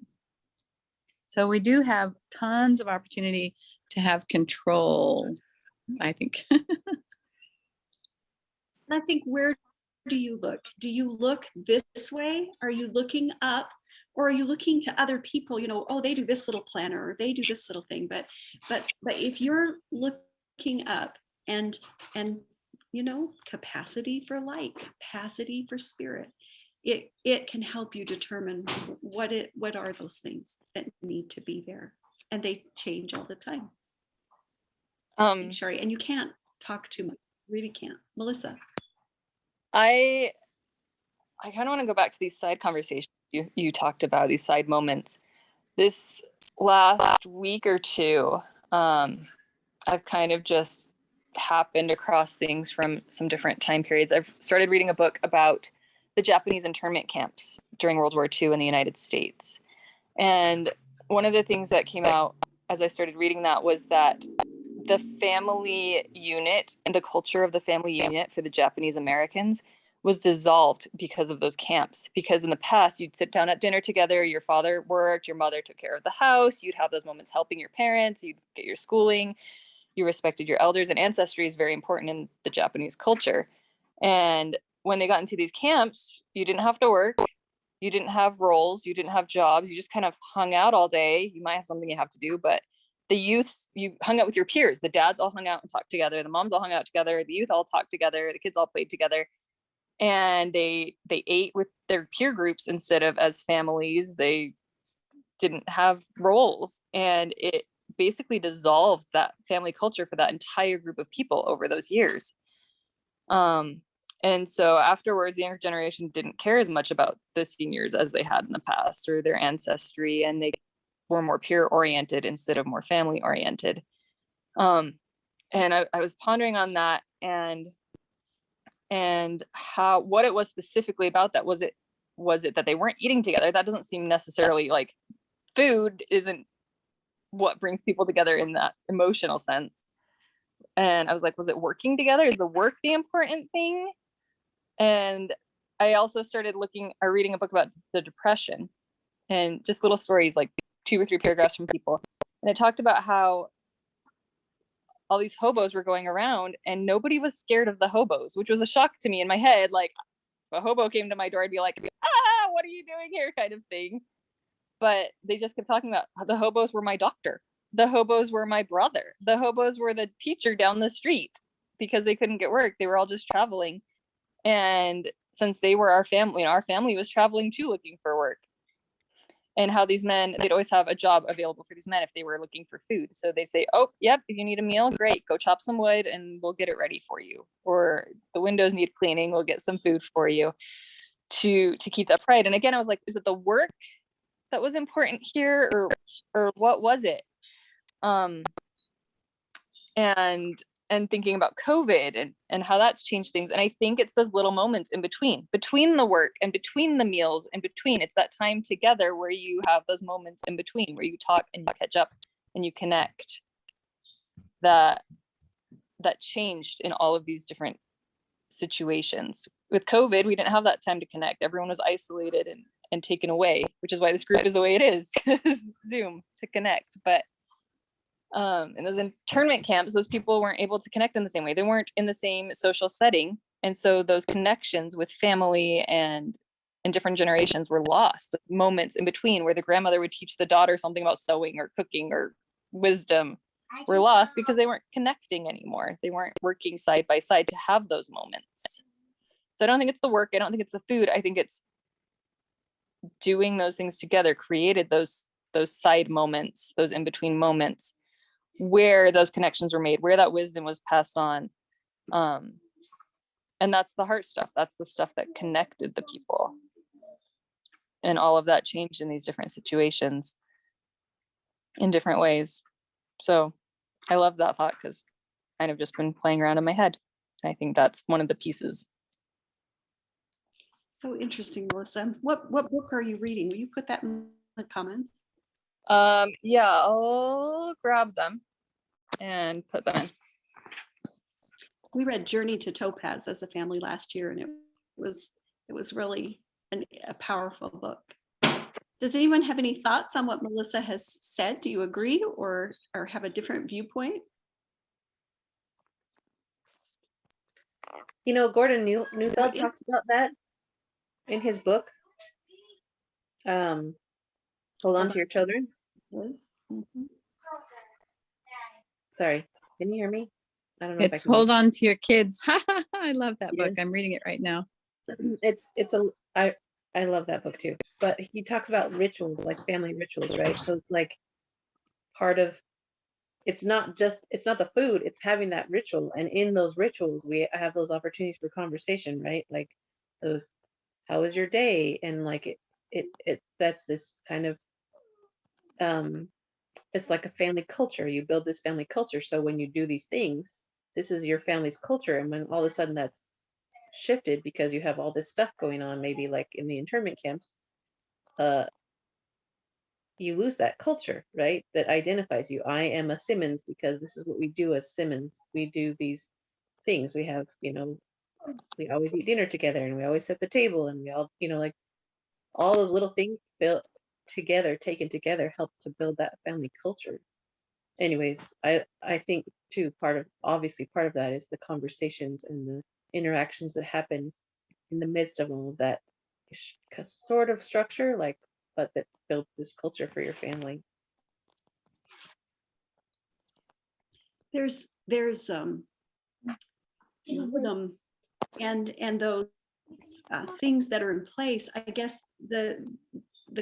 So we do have tons of opportunity to have control, I think. And I think, where do you look? Do you look this way? Are you looking up? Or are you looking to other people, you know, oh, they do this little planner, or they do this little thing. But if you're looking up and you know, capacity for light, capacity for spirit, it can help you determine what are those things that need to be there. And they change all the time. Sorry, and you can't talk too much. Really can't. Melissa. I kind of want to go back to these side conversations you talked about, these side moments. This last week or two, I've kind of just happened across things from some different time periods. I've started reading a book about the Japanese internment camps during World War II in the United States. And one of the things that came out as I started reading that was that the family unit and the culture of the family unit for the Japanese Americans was dissolved because of those camps. Because in the past, you'd sit down at dinner together, your father worked, your mother took care of the house, you'd have those moments helping your parents, you'd get your schooling, you respected your elders, and ancestry is very important in the Japanese culture. And when they got into these camps, you didn't have to work, you didn't have roles, you didn't have jobs, you just kind of hung out all day. You might have something you have to do, but the youths, you hung out with your peers. The dads all hung out and talked together, the moms all hung out together, the youth all talked together, the kids all played together. And they ate with their peer groups instead of as families. They didn't have roles, and it basically dissolved that family culture for that entire group of people over those years. And so afterwards, the younger generation didn't care as much about the seniors as they had in the past or their ancestry, and they were more peer oriented instead of more family oriented. And I was pondering on that, and how, what it was specifically about that. Was it that they weren't eating together? That doesn't seem necessarily, like, food isn't what brings people together in that emotional sense. And I was like, was it working together? Is the work the important thing? And I also started reading a book about the depression, and just little stories, like 2 or 3 paragraphs from people. And it talked about how all these hobos were going around and nobody was scared of the hobos, which was a shock to me in my head. Like, if a hobo came to my door, I'd be like, what are you doing here, kind of thing. But they just kept talking about how the hobos were my doctor. The hobos were my brother. The hobos were the teacher down the street, because they couldn't get work. They were all just traveling. And since they were our family, our family was traveling too, looking for work. And how these men, they'd always have a job available for these men if they were looking for food. So they say, oh, yep, if you need a meal, great, go chop some wood and we'll get it ready for you. Or the windows need cleaning, we'll get some food for you, to keep that pride. And again, I was like, is it the work that was important here, or what was it? And thinking about COVID and how that's changed things. And I think it's those little moments in between the work and between the meals, and between, it's that time together where you have those moments in between where you talk and you catch up and you connect, that changed in all of these different situations. With COVID, we didn't have that time to connect. Everyone was isolated and taken away, which is why this group is the way it is, Zoom to connect. But in those internment camps, those people weren't able to connect in the same way. They weren't in the same social setting. And so those connections with family and different generations were lost. The moments in between where the grandmother would teach the daughter something about sewing or cooking or wisdom were lost because they weren't connecting anymore. They weren't working side by side to have those moments. So I don't think it's the work. I don't think it's the food. I think it's doing those things together created those side moments, those in-between moments, where those connections were made, where that wisdom was passed on. And that's the heart stuff. That's the stuff that connected the people. and all of that changed in these different situations in different ways. So I love that thought because kind of just been playing around in my head. I think that's one of the pieces. So interesting, Melissa. What book are you reading? Will you put that in the comments? Yeah, I'll grab them and put them in. We read Journey to Topaz as a family last year, and it was really a powerful book. Does anyone have any thoughts on what Melissa has said? Do you agree or have a different viewpoint? You know, Gordon Neufeld What is- talks about that in his book. Hold on to your children. Mhm. Sorry, can you hear me? I don't know if I It's can. Hold On to Your Kids. I love that book. Yes. I'm reading it right now. I love that book too. But he talks about rituals, like family rituals, right? So it's like part of, it's not the food, it's having that ritual. And in those rituals, we have those opportunities for conversation, right? Like those, how was your day? And like that's this kind of, it's like a family culture. You build this family culture. So when you do these things, this is your family's culture. And when all of a sudden that's shifted because you have all this stuff going on, maybe like in the internment camps, you lose that culture, right? That identifies you. I am a Simmons because this is what we do as Simmons. We do these things. We have, we always eat dinner together and we always set the table and we all, like all those little things built together, taken together, help to build that family culture. Anyways, I think too, obviously part of that is the conversations and the interactions that happen in the midst of all of that sort of structure, like, but that build this culture for your family. There's wisdom and those things that are in place. I guess the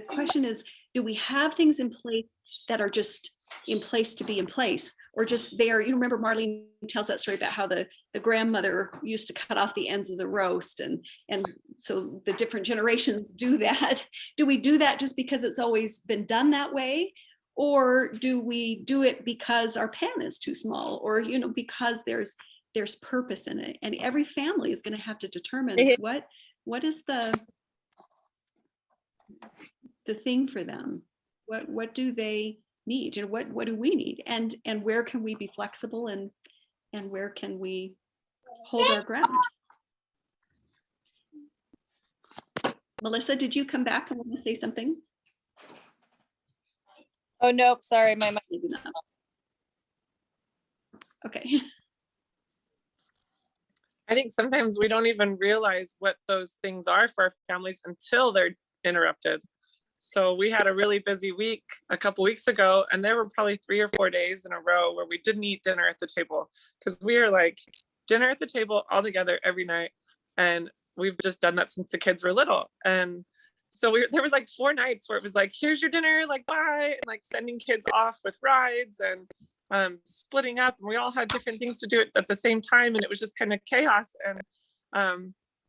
question is, do we have things in place that are just in place to be in place, or just there? You remember Marlene tells that story about how the grandmother used to cut off the ends of the roast, and so the different generations do that. Do we do that just because it's always been done that way, or do we do it because our pan is too small, or because there's purpose in it? And every family is going to have to determine what is the thing for them. What do they need, and what do we need, and where can we be flexible, and where can we hold our ground? Melissa, did you come back and want to say something? Oh, nope, sorry, my mic. Maybe not. Okay. I think sometimes we don't even realize what those things are for our families until they're interrupted. So we had a really busy week a couple weeks ago, and there were probably 3 or 4 days in a row where we didn't eat dinner at the table, because we are like dinner at the table all together every night. And we've just done that since the kids were little. And so there was like 4 nights where it was like, here's your dinner, like bye, and like sending kids off with rides and splitting up, and we all had different things to do at the same time, and it was just kind of chaos.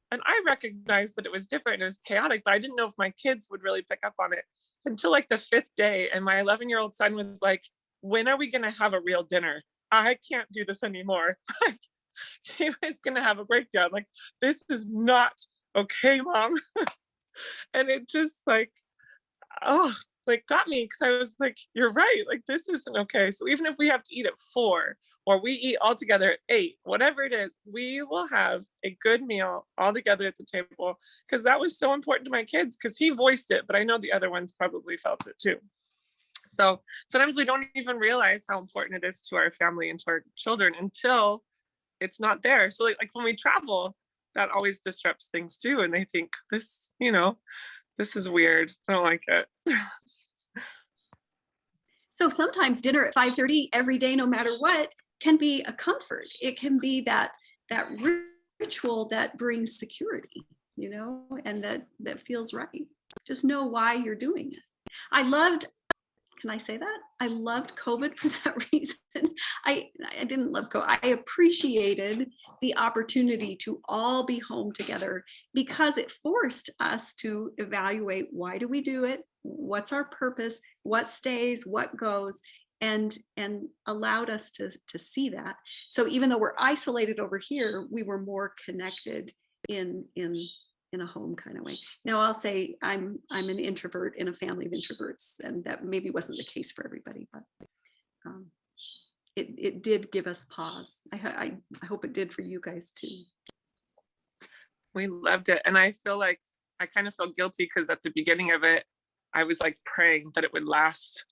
And I recognized that it was different, it was chaotic, but I didn't know if my kids would really pick up on it until like the 5th day. And my 11-year-old son was like, when are we gonna have a real dinner? I can't do this anymore. He was gonna have a breakdown, like, this is not okay, Mom. And it just like, got me, because I was like, you're right, like this isn't okay. So even if we have to eat at 4, or we eat all together at 8, whatever it is, we will have a good meal all together at the table, because that was so important to my kids, because he voiced it, but I know the other ones probably felt it too. So sometimes we don't even realize how important it is to our family and to our children until it's not there. So like when we travel, that always disrupts things too, and they think this is weird, I don't like it. So sometimes dinner at 5:30 every day, no matter what, can be a comfort. It can be that ritual that brings security, and that feels right. Just know why you're doing it. I loved can I say that? I loved COVID for that reason. I didn't love COVID. I appreciated the opportunity to all be home together because it forced us to evaluate, why do we do it? What's our purpose? What stays, what goes? And allowed us to see that. So even though we're isolated over here, we were more connected in a home kind of way. Now I'll say I'm an introvert in a family of introverts, and that maybe wasn't the case for everybody, but it did give us pause. I hope it did for you guys too. We loved it. And I feel like I kind of feel guilty because at the beginning of it, I was like praying that it would last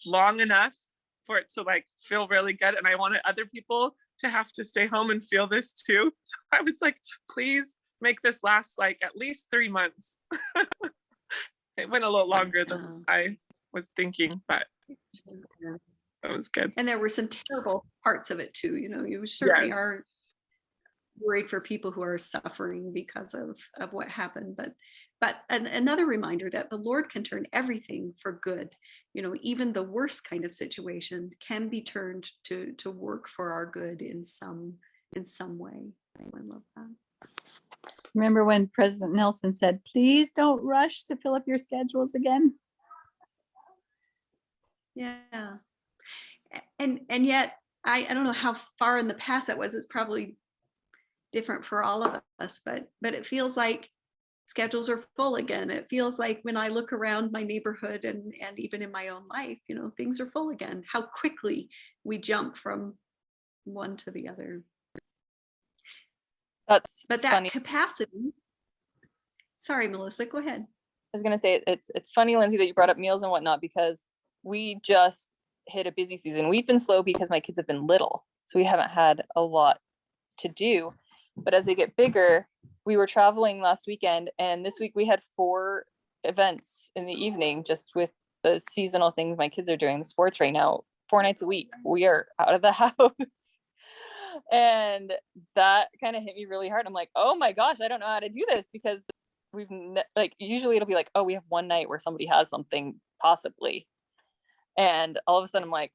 long enough for it to like feel really good. And I wanted other people to have to stay home and feel this too. So I was like, please make this last like at least 3 months. It went a little longer than I was thinking, but that was good. And there were some terrible parts of it too. You know, you certainly are worried for people who are suffering because of what happened. But another reminder that the Lord can turn everything for good. You know, even the worst kind of situation can be turned to work for our good in some way. I love that. Remember when President Nelson said, please don't rush to fill up your schedules again? Yeah. And yet, I don't know how far in the past that was. It's probably different for all of us, but it feels like schedules are full again. It feels like when I look around my neighborhood and even in my own life, you know, things are full again. How quickly we jump from one to the other. But that funny. capacity. Sorry, Melissa, go ahead. I was gonna say it's funny, Lindsay, that you brought up meals and whatnot, because we just hit a busy season. We've been slow because my kids have been little, so we haven't had a lot to do. But as they get bigger, we were traveling last weekend, and this week we had 4 events in the evening, just with the seasonal things my kids are doing, the sports right now. 4 nights a week we are out of the house. And that kind of hit me really hard. I'm like, oh my gosh, I don't know how to do this, because we've like, usually it'll be like, oh, we have one night where somebody has something possibly. And all of a sudden I'm like,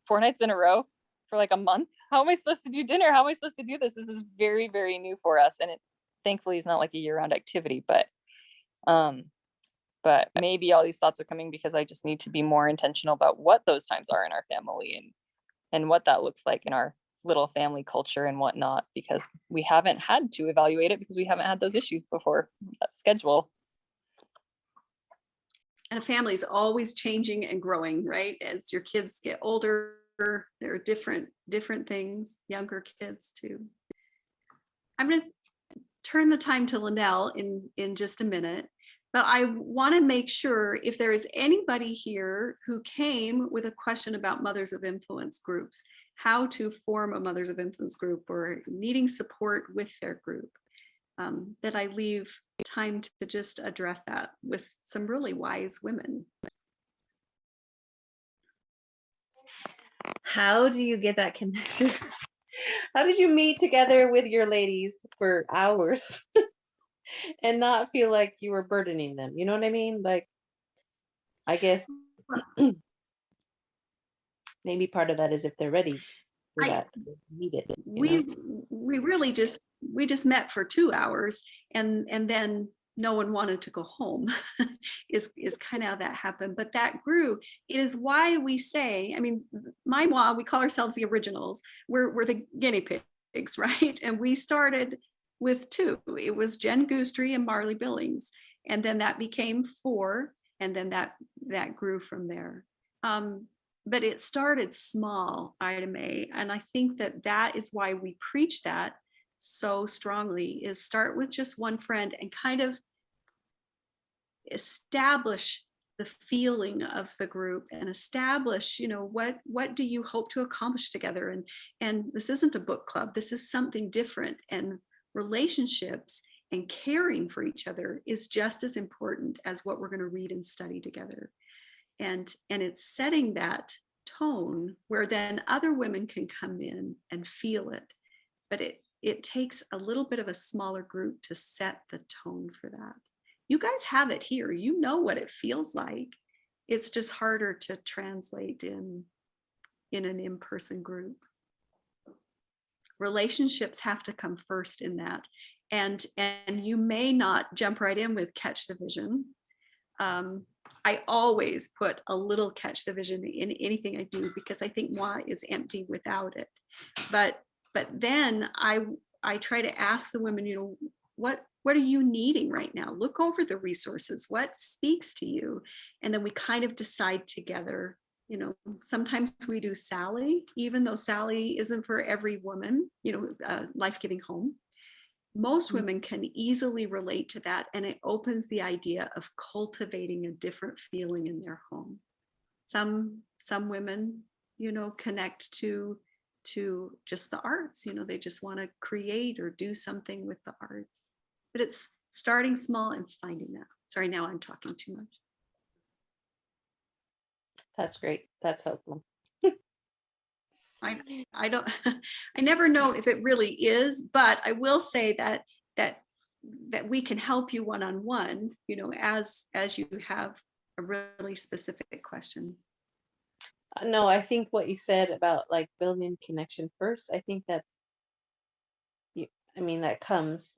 4 nights in a row for like a month. How am I supposed to do dinner? How am I supposed to do this? This is very, very new for us. And it thankfully is not like a year-round activity, but maybe all these thoughts are coming because I just need to be more intentional about what those times are in our family and what that looks like in our little family culture and whatnot, because we haven't had to evaluate it because we haven't had those issues before. That schedule. And a family is always changing and growing, right? As your kids get older, there are different things, younger kids too. I'm going to turn the time to Linnell in just a minute, but I want to make sure if there is anybody here who came with a question about mothers of influence groups, how to form a mothers of influence group, or needing support with their group, that I leave time to just address that with some really wise women. How do you get that connection? How did you meet together with your ladies for hours and not feel like you were burdening them? You know what I mean? Like, I guess maybe part of that is if they're ready for that, need it. We really just met for 2 hours, and then no one wanted to go home. is kind of how that happened, but that grew. It is why we say, I mean, my MOI, we call ourselves the originals. We're the guinea pigs, right? And we started with 2. It was Jen Goostrey and Marley Billings, and then that became 4, and then that grew from there. But it started small, Ida May, and I think that is why we preach that so strongly, is start with just one friend and kind of establish the feeling of the group and establish, you know, what do you hope to accomplish together? And this isn't a book club, this is something different, and relationships and caring for each other is just as important as what we're going to read and study together. And it's setting that tone where then other women can come in and feel it. But it takes a little bit of a smaller group to set the tone for that. You guys have it here. You know what it feels like. It's just harder to translate in an in-person group. Relationships have to come first in that. And you may not jump right in with catch the vision. I always put a little catch the vision in anything I do, because I think moi is empty without it. But then I try to ask the women, you know, what are you needing right now? Look over the resources. What speaks to you? And then we kind of decide together. You know, sometimes we do Sally, even though Sally isn't for every woman, you know, life-giving home. Most women can easily relate to that, and it opens the idea of cultivating a different feeling in their home. Some women, you know, connect to just the arts, you know, they just want to create or do something with the arts. But it's starting small and finding that. Sorry, now I'm talking too much. That's great. That's helpful. I don't, I never know if it really is, but I will say that we can help you one-on-one, you know, as you have a really specific question. No, I think what you said about like building connection first, I think that I mean, that comes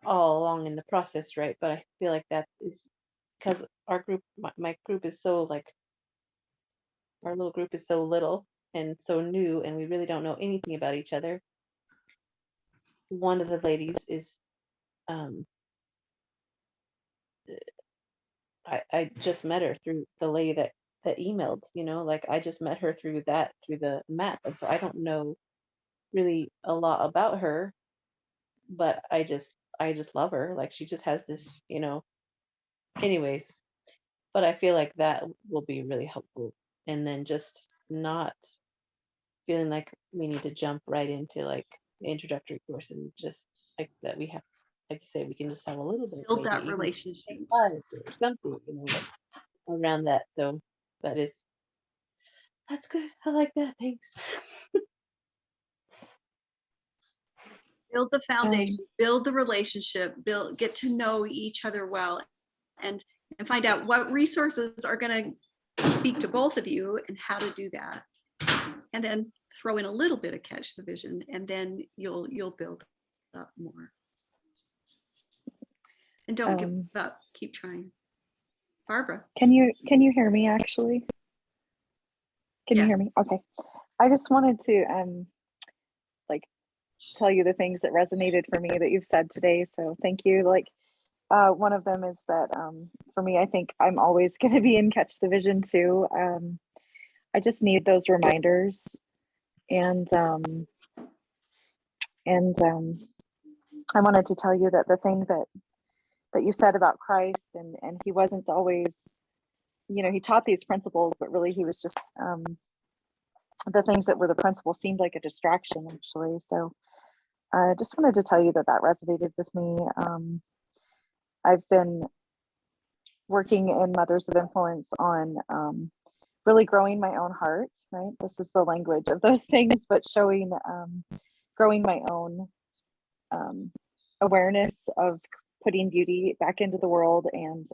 all along in the process, right? But I feel like that is because our group, my group is so like, our little group is so little and so new, and we really don't know anything about each other. One of the ladies is, um, I just met her through the lady that emailed, you know, like I just met her through the map. And so I don't know really a lot about her, but I just love her. Like she just has this, you know, anyways. But I feel like that will be really helpful. And then just not feeling like we need to jump right into like the introductory course, and just like that we have, like you say, we can just have a little bit, Build maybe that even relationship. slides or something, you know, like around that. So that's good. I like that. Thanks. Build the foundation, build the relationship, get to know each other well, and find out what resources are going to speak to both of you and how to do that. And then throw in a little bit of catch the vision, and then you'll build up more. And don't give up, keep trying. Barbara. Can you hear me actually? Can you hear Yes. me? Okay. I just wanted to like tell you the things that resonated for me that you've said today. So thank you. Like one of them is that for me, I think I'm always going to be in catch the vision too. I just need those reminders, and I wanted to tell you that the thing that you said about Christ, and he wasn't always, you know, he taught these principles, but really he was just the things that were the principles seemed like a distraction actually. So I just wanted to tell you that resonated with me. I've been working in Mothers of Influence on really growing my own heart, right? This is the language of those things, but showing, growing my own awareness of putting beauty back into the world. And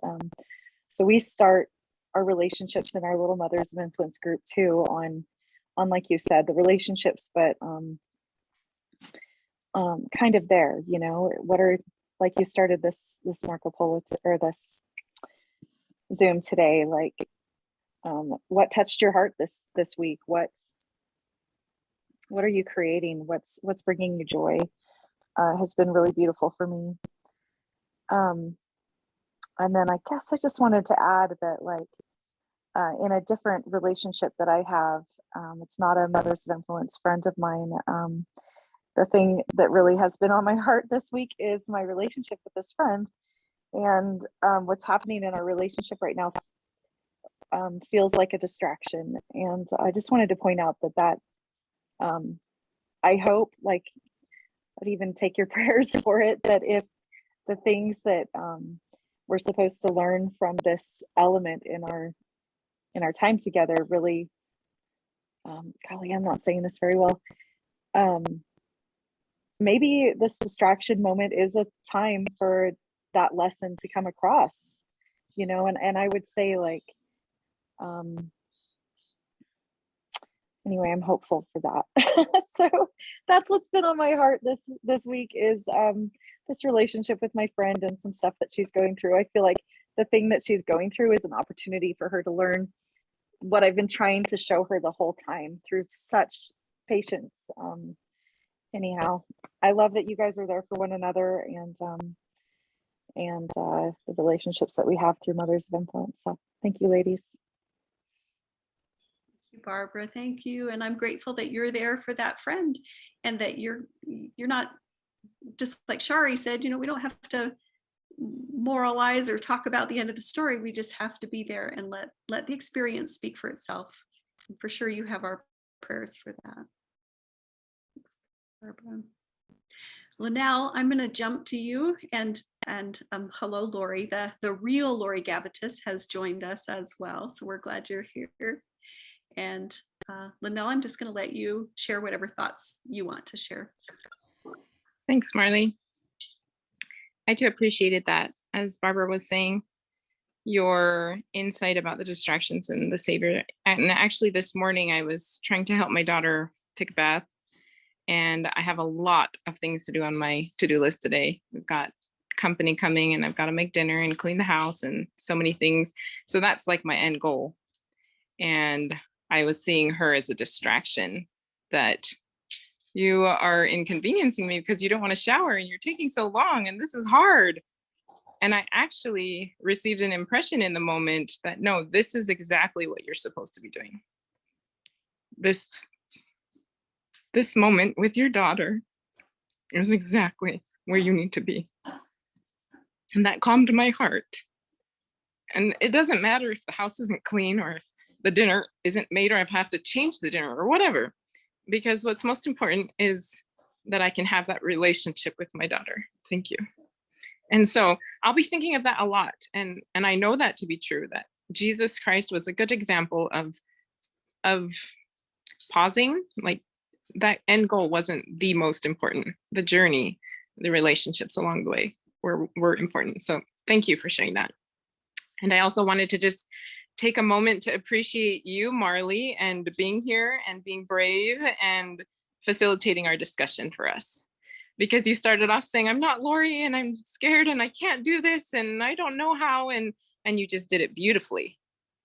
so we start our relationships in our little Mothers of Influence group too, on like you said, the relationships, but kind of there, you know, what are, like you started this Marco Polo or this Zoom today, like what touched your heart this week? What are you creating? What's bringing you joy? Has been really beautiful for me. And then I guess I just wanted to add that, like, in a different relationship that I have, it's not a Mothers of Influence friend of mine. The thing that really has been on my heart this week is my relationship with this friend, and what's happening in our relationship right now feels like a distraction. And I just wanted to point out that I hope, like, I'd even take your prayers for it, that if the things that we're supposed to learn from this element in our time together really, golly, I'm not saying this very well. Maybe this distraction moment is a time for that lesson to come across, you know, and I would say, like, Anyway, I'm hopeful for that. So that's what's been on my heart this week is this relationship with my friend and some stuff that she's going through. I feel like the thing that she's going through is an opportunity for her to learn what I've been trying to show her the whole time through such patience. Anyhow, I love that you guys are there for one another and the relationships that we have through Mothers of Influence. So thank you, ladies. Thank you, Barbara. Thank you. And I'm grateful that you're there for that friend and that you're not, just like Shari said, we don't have to moralize or talk about the end of the story. We just have to be there and let the experience speak for itself. And for sure you have our prayers for that. Thanks, Barbara. Linnell, I'm going to jump to you and hello, Lori. The real Lori Gavitus has joined us as well. So we're glad you're here. And Linnell, I'm just going to let you share whatever thoughts you want to share. Thanks, Marley. I too appreciated that. As Barbara was saying, your insight about the distractions and the Savior. And actually this morning I was trying to help my daughter take a bath. And I have a lot of things to do on my to-do list today. We've got company coming and I've got to make dinner and clean the house and so many things. So that's like my end goal. And I was seeing her as a distraction, that you are inconveniencing me because you don't want to shower and you're taking so long and this is hard. And I actually received an impression in the moment that, no, this is exactly what you're supposed to be doing. This moment with your daughter is exactly where you need to be. And that calmed my heart. And it doesn't matter if the house isn't clean or if the dinner isn't made or I have to change the dinner or whatever, because what's most important is that I can have that relationship with my daughter. Thank you. And so I'll be thinking of that a lot. And I know that to be true, that Jesus Christ was a good example of pausing. Like, that end goal wasn't the most important. The journey, the relationships along the way were important. So thank you for sharing that. And I also wanted to just take a moment to appreciate you, Marley, and being here and being brave and facilitating our discussion for us. Because you started off saying, I'm not Lori and I'm scared and I can't do this and I don't know how, and you just did it beautifully.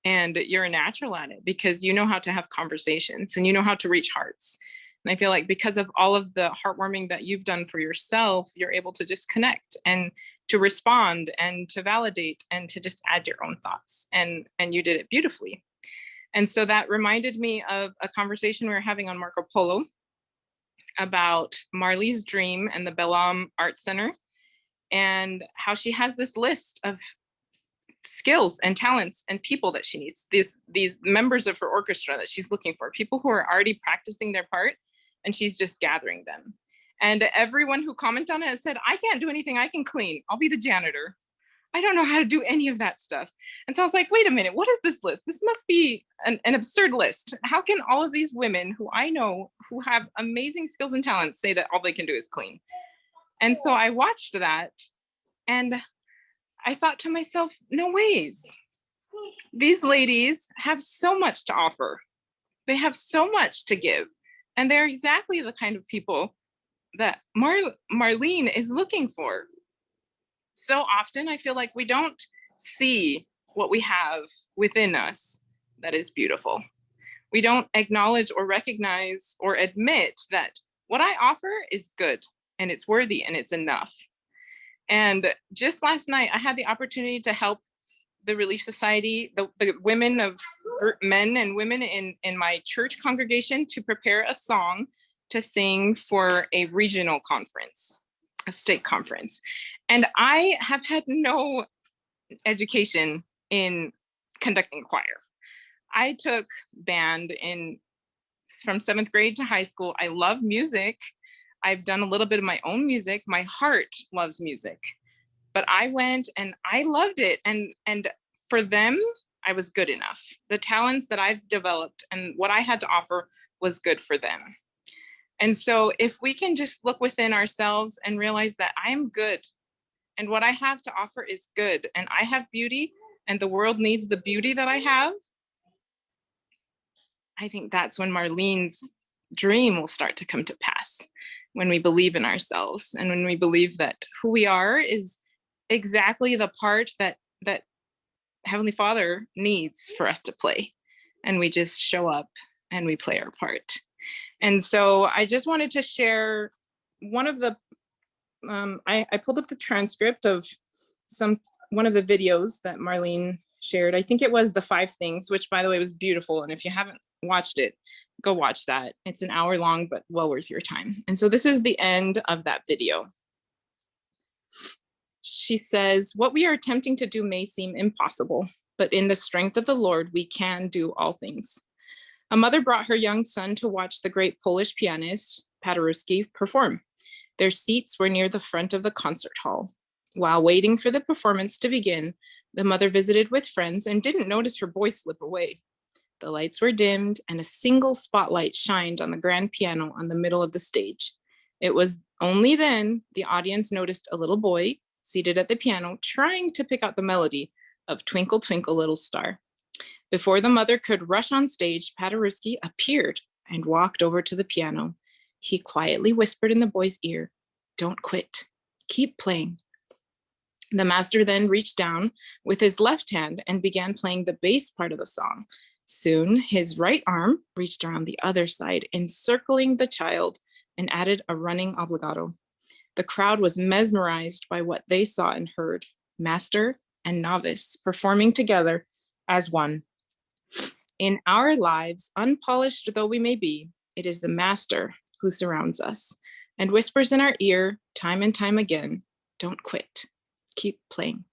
And you're a natural at it because you know how to have conversations and you know how to reach hearts. And I feel like because of all of the heartwarming that you've done for yourself, you're able to just connect and to respond and to validate and to just add your own thoughts. And you did it beautifully. And so that reminded me of a conversation we were having on Marco Polo about Marley's dream and the Belam Art Center and how she has this list of skills and talents and people that she needs, these members of her orchestra that she's looking for, people who are already practicing their part, and she's just gathering them. And everyone who commented on it said, I can't do anything, I can clean, I'll be the janitor. I don't know how to do any of that stuff. And so I was like, wait a minute, what is this list? This must be an absurd list. How can all of these women who I know who have amazing skills and talents say that all they can do is clean? And so I watched that and I thought to myself, no ways. These ladies have so much to offer. They have so much to give. And they're exactly the kind of people that Marlene is looking for. So often I feel like we don't see what we have within us that is beautiful. We don't acknowledge or recognize or admit that what I offer is good and it's worthy and it's enough. And just last night, I had the opportunity to help the Relief Society, the women of men and women in my church congregation to prepare a song to sing for a regional conference, a state conference. And I have had no education in conducting choir. I took band from 7th grade to high school. I love music. I've done a little bit of my own music. My heart loves music, but I went and I loved it. And for them, I was good enough. The talents that I've developed and what I had to offer was good for them. And so if we can just look within ourselves and realize that I'm good and what I have to offer is good and I have beauty and the world needs the beauty that I have, I think that's when Marlene's dream will start to come to pass, when we believe in ourselves and when we believe that who we are is exactly the part that Heavenly Father needs for us to play. And we just show up and we play our part. And so I just wanted to share one of the, I pulled up the transcript of one of the videos that Marlene shared. I think it was the 5 things, which by the way was beautiful. And if you haven't watched it, go watch that. It's an hour long, but well worth your time. And so this is the end of that video. She says, what we are attempting to do may seem impossible, but in the strength of the Lord, we can do all things. A mother brought her young son to watch the great Polish pianist, Paderewski, perform. Their seats were near the front of the concert hall. While waiting for the performance to begin, the mother visited with friends and didn't notice her boy slip away. The lights were dimmed and a single spotlight shined on the grand piano on the middle of the stage. It was only then the audience noticed a little boy seated at the piano trying to pick out the melody of Twinkle, Twinkle, Little Star. Before the mother could rush on stage, Paderewski appeared and walked over to the piano. He quietly whispered in the boy's ear, "Don't quit, keep playing." The master then reached down with his left hand and began playing the bass part of the song. Soon, his right arm reached around the other side, encircling the child, and added a running obligato. The crowd was mesmerized by what they saw and heard, master and novice performing together as one. In our lives, unpolished though we may be, it is the master who surrounds us and whispers in our ear time and time again, "Don't quit, keep playing."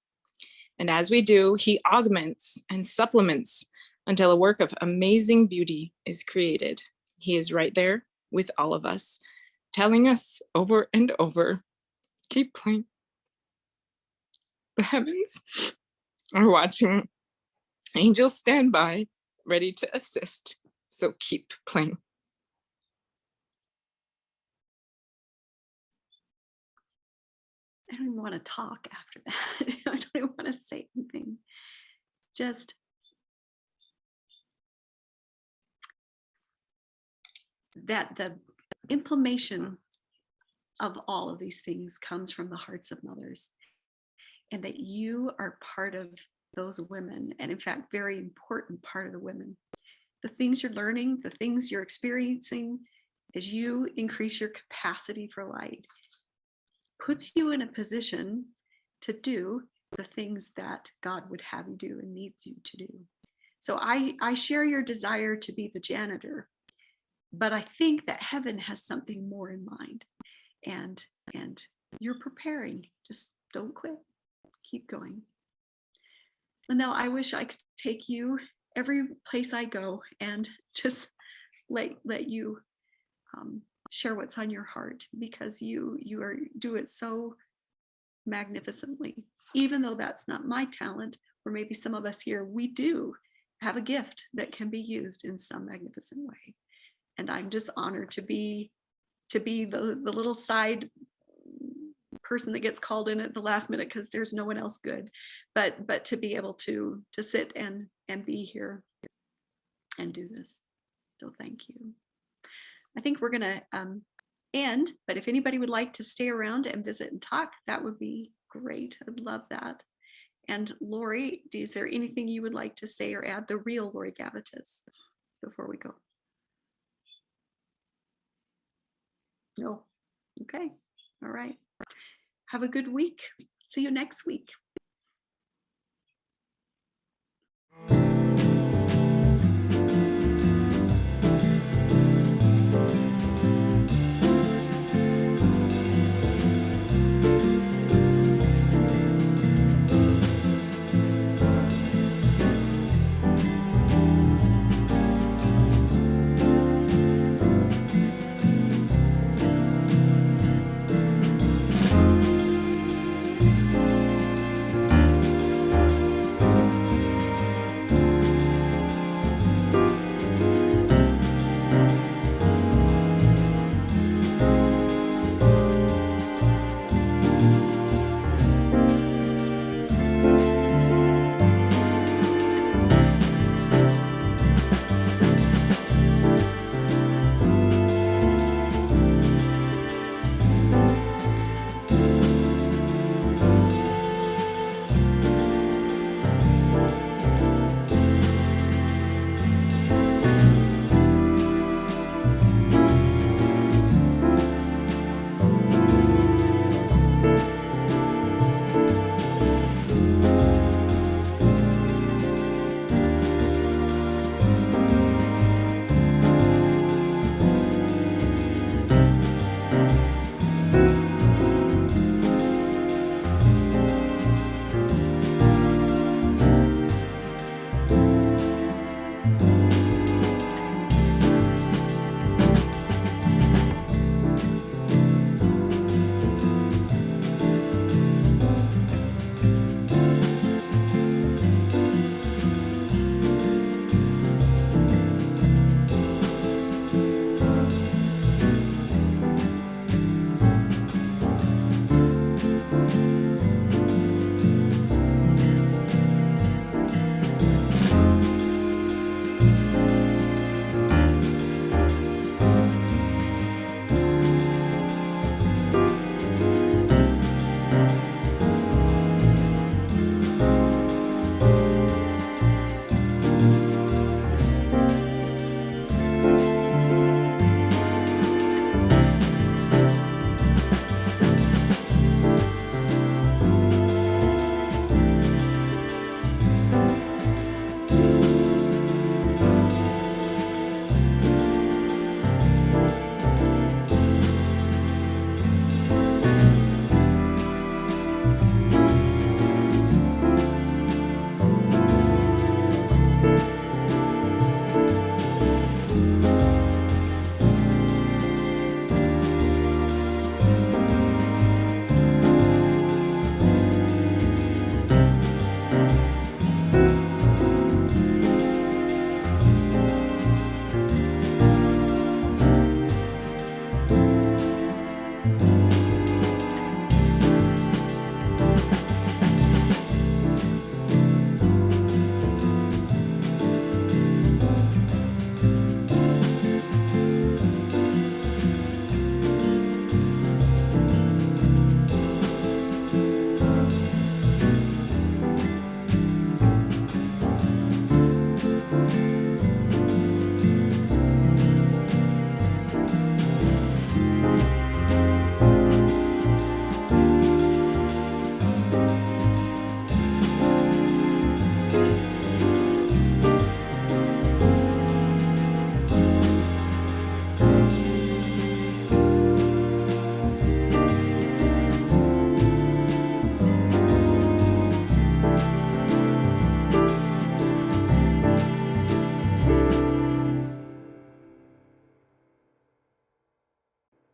And as we do, he augments and supplements until a work of amazing beauty is created. He is right there with all of us, telling us over and over, keep playing. The heavens are watching. Angels stand by, ready to assist. So keep playing. I don't even want to talk after that. I don't even want to say anything. Just that the implementation of all of these things comes from the hearts of mothers, and that you are part of those women, and in fact, very important part of the women. The things you're learning, the things you're experiencing as you increase your capacity for light, puts you in a position to do the things that God would have you do and needs you to do. So I share your desire to be the janitor, but I think that heaven has something more in mind, and you're preparing. Just don't quit, keep going. Linnell, I wish I could take you every place I go and just let you share what's on your heart, because you do it so magnificently. Even though that's not my talent, or maybe some of us here, we do have a gift that can be used in some magnificent way. And I'm just honored to be the little side person that gets called in at the last minute because there's no one else good, but to be able to sit and be here and do this. So thank you. I think we're gonna end, but if anybody would like to stay around and visit and talk, that would be great. I'd love that. And Lori, is there anything you would like to say or add? The real Lori Gavitas, before we go? No. Okay. All right. Have a good week. See you next week.